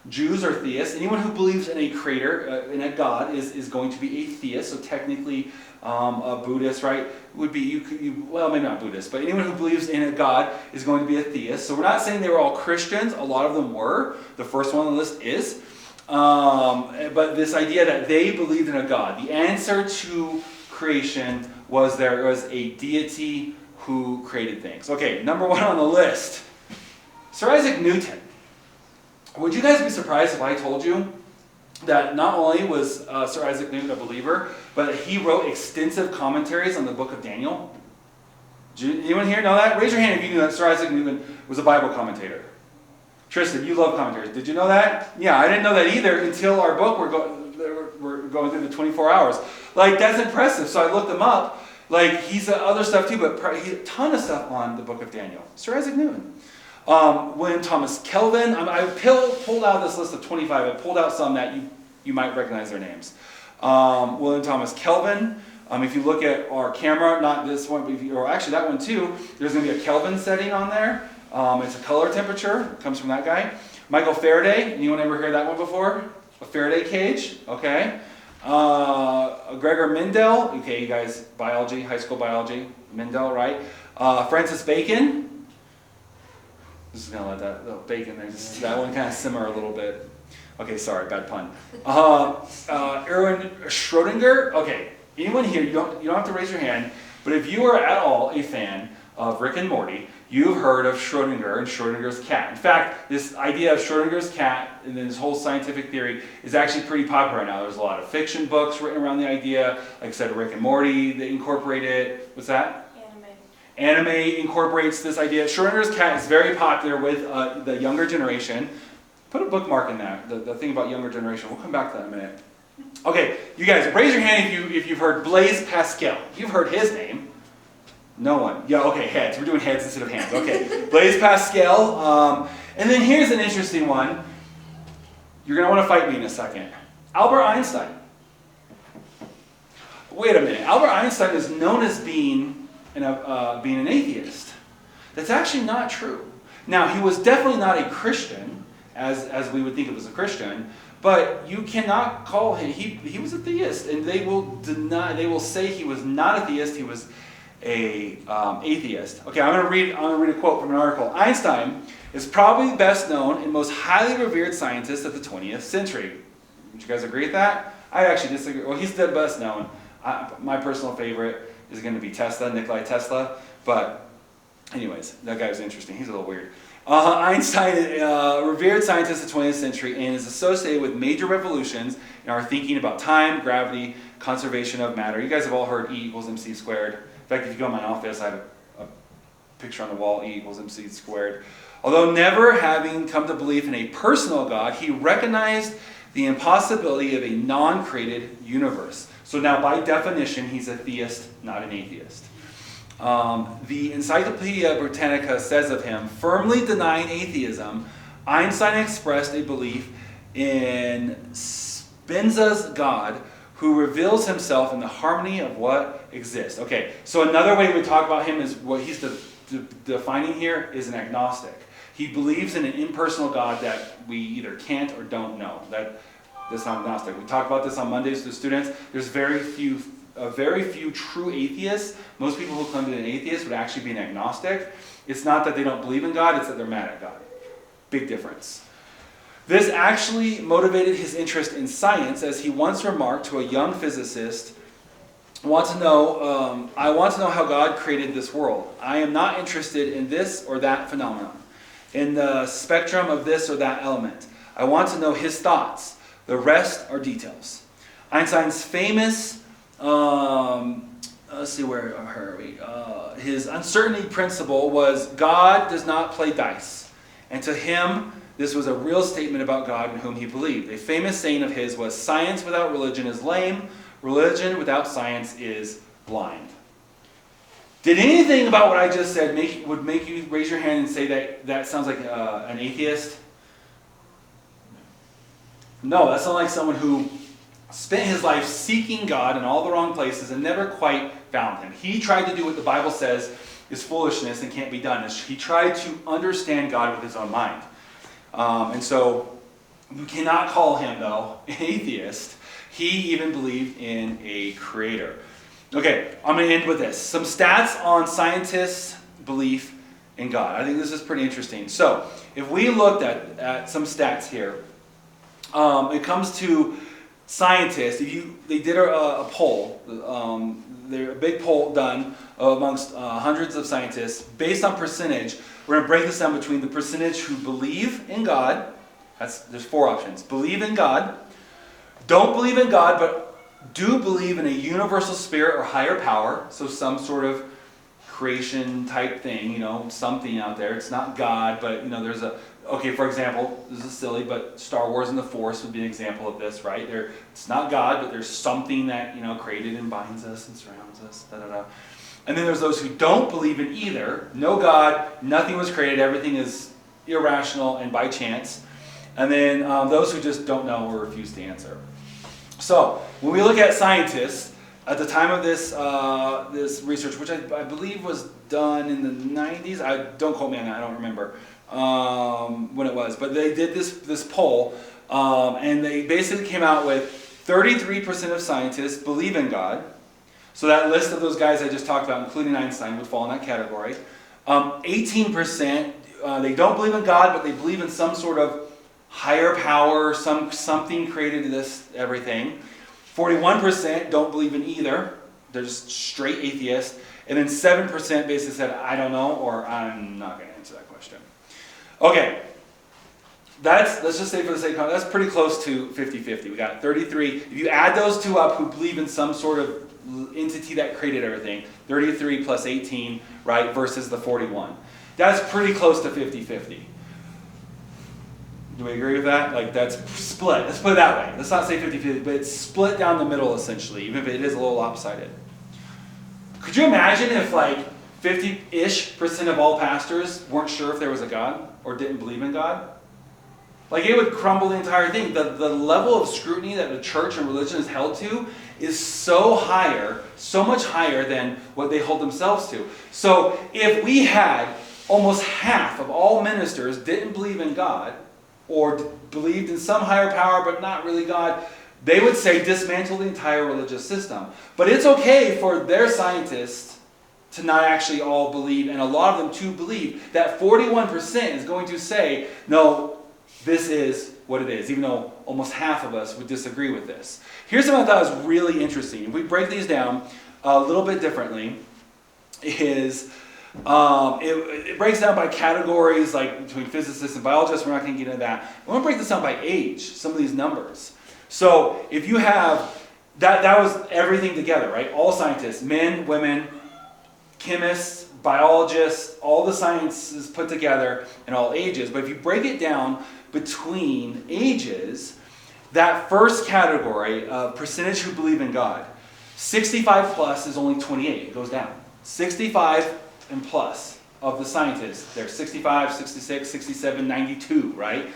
Jews are theists. Anyone who believes in a creator, in a God, is going to be a theist. So technically, a Buddhist, right, would be, well, maybe not Buddhist, but anyone who believes in a God is going to be a theist. So we're not saying they were all Christians. A lot of them were. The first one on the list is. But this idea that they believed in a God. The answer to creation was there was a deity who created things. Okay, number one on the list, Sir Isaac Newton. Would you guys be surprised if I told you that not only was Sir Isaac Newton a believer, but he wrote extensive commentaries on the book of Daniel? Anyone here know that? Raise your hand if you knew that Sir Isaac Newton was a Bible commentator. Tristan, you love commentaries. Did you know that? Yeah, I didn't know that either until our book, we're going through the 24 hours. Like, that's impressive. So I looked him up. Like, he's other stuff too, but he's a ton of stuff on the book of Daniel. Sir Isaac Newton. William Thomas Kelvin. I pulled out this list of 25. I pulled out some that you might recognize their names. William Thomas Kelvin. If you look at our camera, not this one, but or actually that one too, there's going to be a Kelvin setting on there. It's a color temperature. It comes from that guy. Michael Faraday. Anyone ever heard that one before? A Faraday cage. Okay. Gregor Mendel. Okay, you guys, biology, high school biology. Mendel, right? Francis Bacon. Just gonna let that little bacon there. Just that one kind of simmer a little bit. Okay, sorry, bad pun. Erwin Schrödinger. Okay, anyone here? You don't have to raise your hand. But if you are at all a fan of Rick and Morty, you've heard of Schrödinger and Schrödinger's cat. In fact, this idea of Schrödinger's cat and this whole scientific theory is actually pretty popular right now. There's a lot of fiction books written around the idea. Like I said, Rick and Morty, they incorporate it. What's that? Anime incorporates this idea. Schrödinger's cat is very popular with the younger generation. Put a bookmark in that, the thing about younger generation. We'll come back to that in a minute. Okay, you guys, raise your hand if you've heard Blaise Pascal. You've heard his name. No one. Yeah, okay, heads. We're doing heads instead of hands. Okay, Blaise Pascal. And then here's an interesting one. You're going to want to fight me in a second. Albert Einstein. Wait a minute. Albert Einstein is known as being an atheist. That's actually not true. Now, he was definitely not a Christian, as we would think of as a Christian, but you cannot call him, he was a theist, and they will say he was not a theist, he was a atheist. Okay, I'm gonna read a quote from an article. Einstein is probably best known and most highly revered scientist of the 20th century. Would you guys agree with that? I actually disagree. Well, he's the best known. My personal favorite is going to be Nikola Tesla. But anyways, that guy was interesting. He's a little weird. Einstein, revered scientist of the 20th century, and is associated with major revolutions in our thinking about time, gravity, conservation of matter. You guys have all heard E equals mc squared. In fact, if you go in my office, I have a picture on the wall, E equals mc squared. Although never having come to believe in a personal God, he recognized the impossibility of a non-created universe. So now, by definition, he's a theist, not an atheist. The Encyclopedia Britannica says of him, firmly denying atheism, Einstein expressed a belief in Spinoza's God, who reveals himself in the harmony of what exists. Okay, so another way we talk about him is what he's defining here is an agnostic. He believes in an impersonal God that we either can't or don't know. That's not agnostic. We talk about this on Mondays to students. There's very few true atheists. Most people who claim to be an atheist would actually be an agnostic. It's not that they don't believe in God, it's that they're mad at God. Big difference. This actually motivated his interest in science, as he once remarked to a young physicist, I want to know how God created this world. I am not interested in this or that phenomenon, in the spectrum of this or that element. I want to know his thoughts. The rest are details. Einstein's famous, let's see, where are we? His uncertainty principle was God does not play dice. And to him, this was a real statement about God in whom he believed. A famous saying of his was, science without religion is lame. Religion without science is blind. Did anything about what I just said would make you raise your hand and say that sounds like an atheist? No, that sounds like someone who spent his life seeking God in all the wrong places and never quite found him. He tried to do what the Bible says is foolishness and can't be done. He tried to understand God with his own mind. And so We cannot call him, though, an atheist. He even believed in a creator. Okay, I'm going to end with this. Some stats on scientists' belief in God. I think this is pretty interesting. So, if we looked at some stats here, it comes to scientists. They did a poll, a big poll done amongst hundreds of scientists based on percentage. We're going to break this down between the percentage who believe in God. There's 4 options. Believe in God, don't believe in God, but do believe in a universal spirit or higher power, so some sort of creation type thing, something out there. It's not God, but there's for example, this is silly, but Star Wars and the Force would be an example of this, right? It's not God, but there's something that created and binds us and surrounds us. And then there's those who don't believe in either. No God, nothing was created, everything is irrational and by chance. And then those who just don't know or refuse to answer. So when we look at scientists, at the time of this research, which I believe was done in the 90s, don't quote me on that, I don't remember when it was, but they did this poll, and they basically came out with 33% of scientists believe in God. So that list of those guys I just talked about, including Einstein, would fall in that category. 18%, they don't believe in God, but they believe in some sort of higher power, something created this everything. 41% don't believe in either. They're just straight atheists. And then 7% basically said, I don't know, or I'm not going to answer that question. Okay. Let's just say for the sake of that's pretty close to 50-50. We got 33. If you add those two up who believe in some sort of entity that created everything, 33 plus 18, right, versus the 41. That's pretty close to 50-50. Do we agree with that? Like, that's split. Let's put it that way. Let's not say 50-50, but it's split down the middle, essentially, even if it is a little lopsided. Could you imagine if, 50-ish% of all pastors weren't sure if there was a God or didn't believe in God? It would crumble the entire thing. The level of scrutiny that the church and religion is held to is so much higher than what they hold themselves to. So, if we had almost half of all ministers didn't believe in God, or believed in some higher power but not really God, they would say dismantle the entire religious system. But it's okay for their scientists to not actually all believe, and a lot of them to believe, that 41% is going to say, no, this is what it is, even though almost half of us would disagree with this. Here's something I thought was really interesting. If we break these down a little bit differently, is it breaks down by categories, between physicists and biologists. We're not going to get into that. I want to break this down by age, some of these numbers. So if you have, that was everything together, right? All scientists, men, women, chemists, biologists, all the sciences put together in all ages. But if you break it down between ages, that first category of percentage who believe in God, 65 plus is only 28. It goes down. 65 and plus of the scientists, they're 65, 66, 67, 92, right?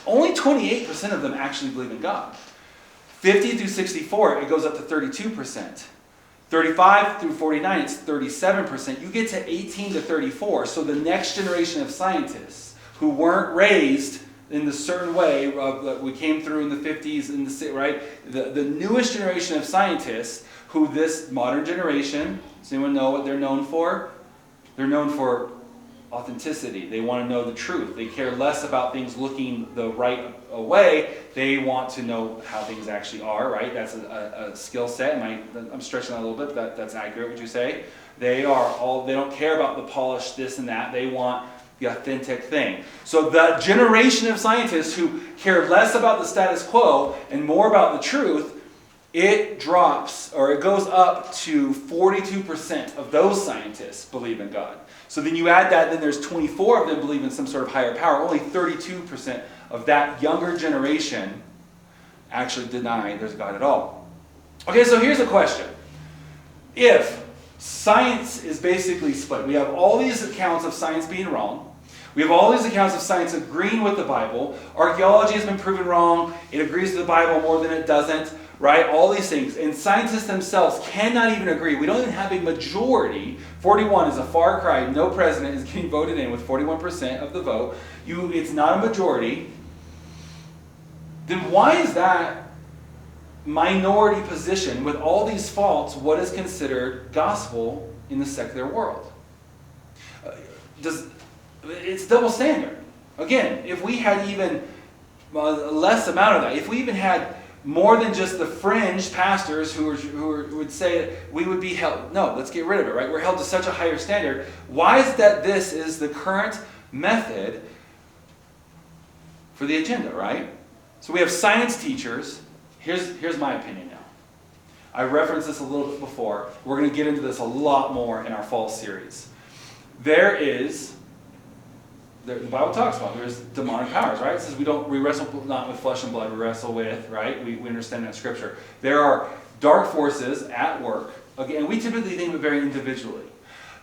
Only 28% of them actually believe in God. 50 through 64, it goes up to 32%. 35 through 49, it's 37%. You get to 18 to 34, so the next generation of scientists who weren't raised in the certain way that we came through in the 50s, right? The newest generation of scientists, who this modern generation, does anyone know what they're known for? They're known for authenticity. They want to know the truth. They care less about things looking the right way. They want to know how things actually are, right? That's a skill set. I'm stretching that a little bit, but that's accurate, would you say? They don't care about the polished this and that. They want the authentic thing. So the generation of scientists who care less about the status quo and more about the truth, it drops, or it goes up to 42% of those scientists believe in God. So then you add that, then there's 24 of them believe in some sort of higher power. Only 32% of that younger generation actually deny there's a God at all. Okay, so here's a question. If science is basically split, we have all these accounts of science being wrong, we have all these accounts of science agreeing with the Bible, archaeology has been proven wrong, it agrees with the Bible more than it doesn't, right? All these things. And scientists themselves cannot even agree. We don't even have a majority. 41 is a far cry. No president is getting voted in with 41% of the vote. It's not a majority. then why is that minority position with all these faults what is considered gospel in the secular world? It's double standard. Again, if we had even less amount of that, if we even had more than just the fringe pastors who would say we would be held, no, let's get rid of it, right? We're held to such a higher standard. Why is that this is the current method for the agenda, right? So we have science teachers. Here's my opinion now. I referenced this a little bit before. We're going to get into this a lot more in our fall series. The Bible talks about there's demonic powers, right? It says we wrestle not with flesh and blood, we wrestle with, right? We understand that in Scripture. There are dark forces at work. Again, we typically think of it very individually.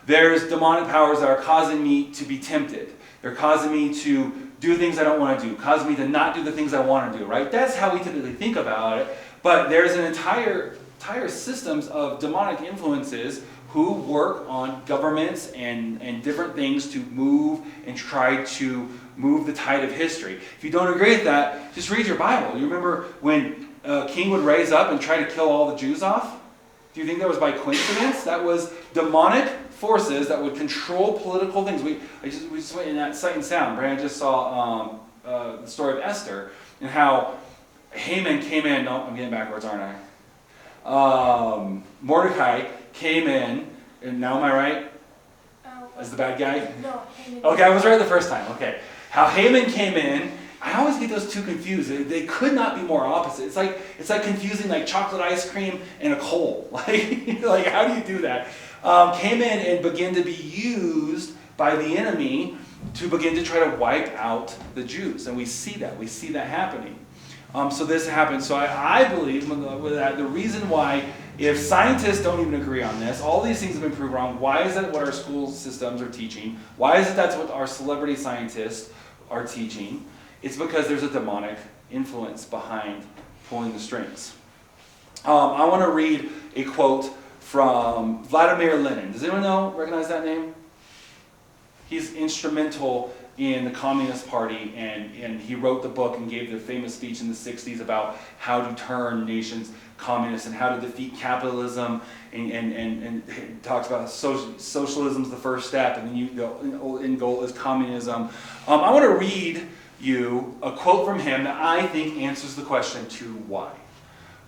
There's demonic powers that are causing me to be tempted. They're causing me to do things I don't want to do, causing me to not do the things I want to do, right? That's how we typically think about it. But there's an entire systems of demonic influences who work on governments and different things to move and try to move the tide of history. If you don't agree with that, just read your Bible. You remember when a king would raise up and try to kill all the Jews off? Do you think that was by coincidence? That was demonic forces that would control political things. We just went in that Sight and Sound. Brandon just saw the story of Esther and how Haman came in. No, I'm getting backwards, aren't I? Mordecai came in, and now am I right? As the bad guy? No, Haman. Okay, I was right the first time. Okay. How Haman came in, I always get those two confused. They could not be more opposite. It's like confusing like chocolate ice cream and a coal. Like how do you do that? Came in and began to be used by the enemy to begin to try to wipe out the Jews. And we see that happening. So this happens. So I believe that the reason why, if scientists don't even agree on this, all these things have been proved wrong. Why is that what our school systems are teaching? Why is it that's what our celebrity scientists are teaching? It's because there's a demonic influence behind pulling the strings. I want to read a quote from Vladimir Lenin. Does anyone recognize that name? He's instrumental in the Communist Party, and he wrote the book and gave the famous speech in the 60s about how to turn nations communist and how to defeat capitalism, and talks about socialism's the first step, and then the end goal is communism. I want to read you a quote from him that I think answers the question to why.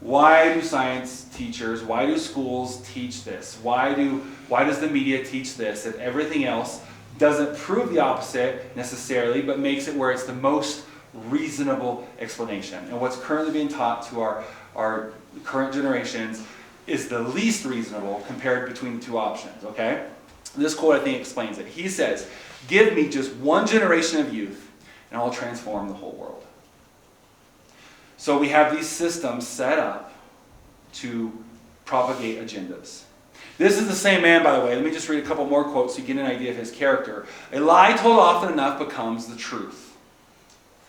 Why do science teachers, why do schools teach this? Why does the media teach this if everything else doesn't prove the opposite necessarily, but makes it where it's the most reasonable explanation? And what's currently being taught to our current generations is the least reasonable compared between the two options, okay? This quote, I think, explains it. He says, "Give me just one generation of youth, and I'll transform the whole world." So we have these systems set up to propagate agendas. This is the same man, by the way. Let me just read a couple more quotes so you get an idea of his character. "A lie told often enough becomes the truth."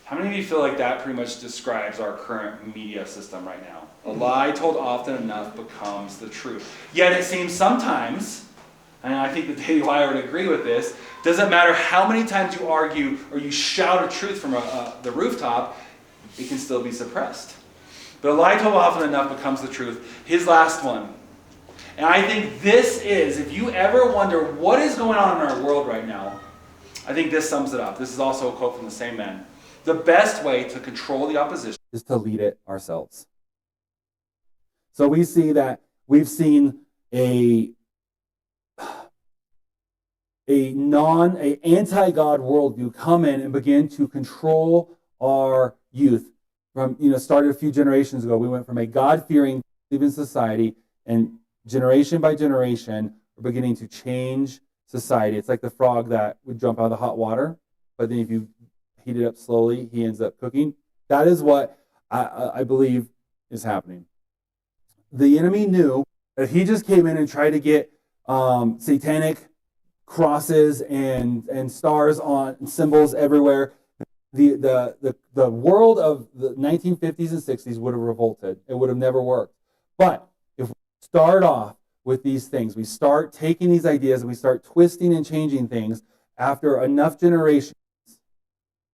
How many of you feel like that pretty much describes our current media system right now? A lie told often enough becomes the truth. Yet it seems sometimes, and I think the Daily Wire would agree with this, doesn't matter how many times you argue or you shout a truth from the rooftop, it can still be suppressed. But a lie told often enough becomes the truth. His last one. And I think this is, if you ever wonder what is going on in our world right now, I think this sums it up. This is also a quote from the same man. "The best way to control the opposition is to lead it ourselves." So we see that we've seen a anti-God worldview come in and begin to control our youth. Started a few generations ago. We went from a God-fearing, believing society, and generation by generation, we're beginning to change society. It's like the frog that would jump out of the hot water, but then if you heat it up slowly, he ends up cooking. That is what I believe is happening. The enemy knew that if he just came in and tried to get satanic crosses and stars on symbols everywhere, the world of the 1950s and 60s would have revolted. It would have never worked. But if we start off with these things, we start taking these ideas and we start twisting and changing things after enough generations,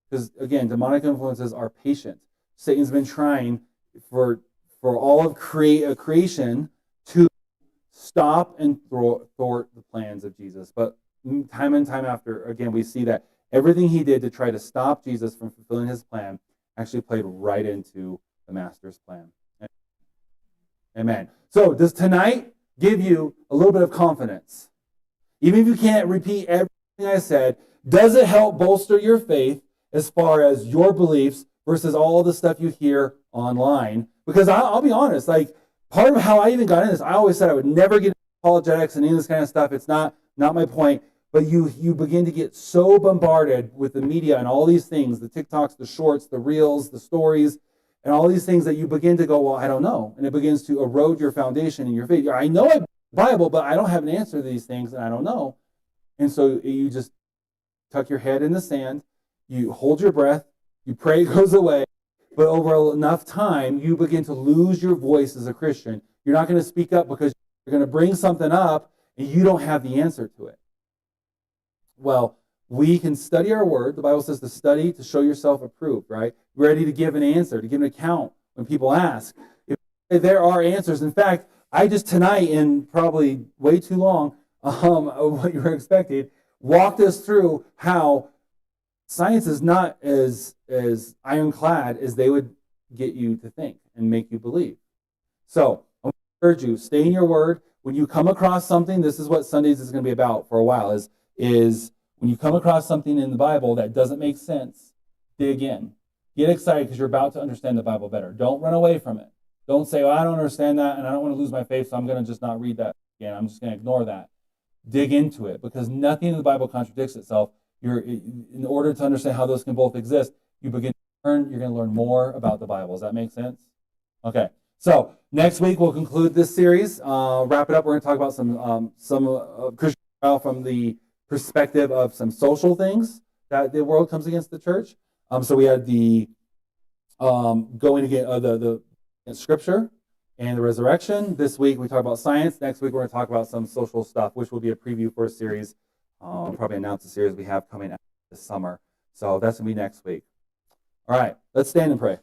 because again, demonic influences are patient. Satan's been trying for all of creation to stop and thwart the plans of Jesus. But time and time after, again, we see that everything he did to try to stop Jesus from fulfilling his plan actually played right into the master's plan. Amen. So does tonight give you a little bit of confidence? Even if you can't repeat everything I said, does it help bolster your faith as far as your beliefs versus all the stuff you hear online? Because I'll be honest, like part of how I even got in this, I always said I would never get into apologetics and any of this kind of stuff. It's not my point. But you begin to get so bombarded with the media and all these things, the TikToks, the shorts, the reels, the stories, and all these things that you begin to go, well, I don't know. And it begins to erode your foundation and your faith. I know the Bible, but I don't have an answer to these things, and I don't know. And so you just tuck your head in the sand, you hold your breath, you pray it goes away, but over enough time, you begin to lose your voice as a Christian. You're not going to speak up because you're going to bring something up, and you don't have the answer to it. Well, we can study our word. The Bible says to study to show yourself approved, right? Ready to give an answer, to give an account when people ask. If there are answers. In fact, I just tonight, in probably way too long of what you were expecting, walked us through how science is not as ironclad as they would get you to think and make you believe. So I urge you, stay in your word. When you come across something, this is what Sundays is going to be about for a while, is when you come across something in the Bible that doesn't make sense, dig in. Get excited because you're about to understand the Bible better. Don't run away from it. Don't say, well, I don't understand that and I don't want to lose my faith, so I'm going to just not read that again. I'm just going to ignore that. Dig into it because nothing in the Bible contradicts itself. In order to understand how those can both exist, you're going to learn more about the Bible. Does that make sense? Okay. So next week we'll conclude this series. Wrap it up. We're going to talk about some Christian trial from the perspective of some social things that the world comes against the church. So we had the going against the Scripture and the resurrection. This week we talk about science. Next week we're going to talk about some social stuff, which will be a preview for a series. I'll probably announce a series we have coming out this summer. So that's going to be next week. All right, let's stand and pray.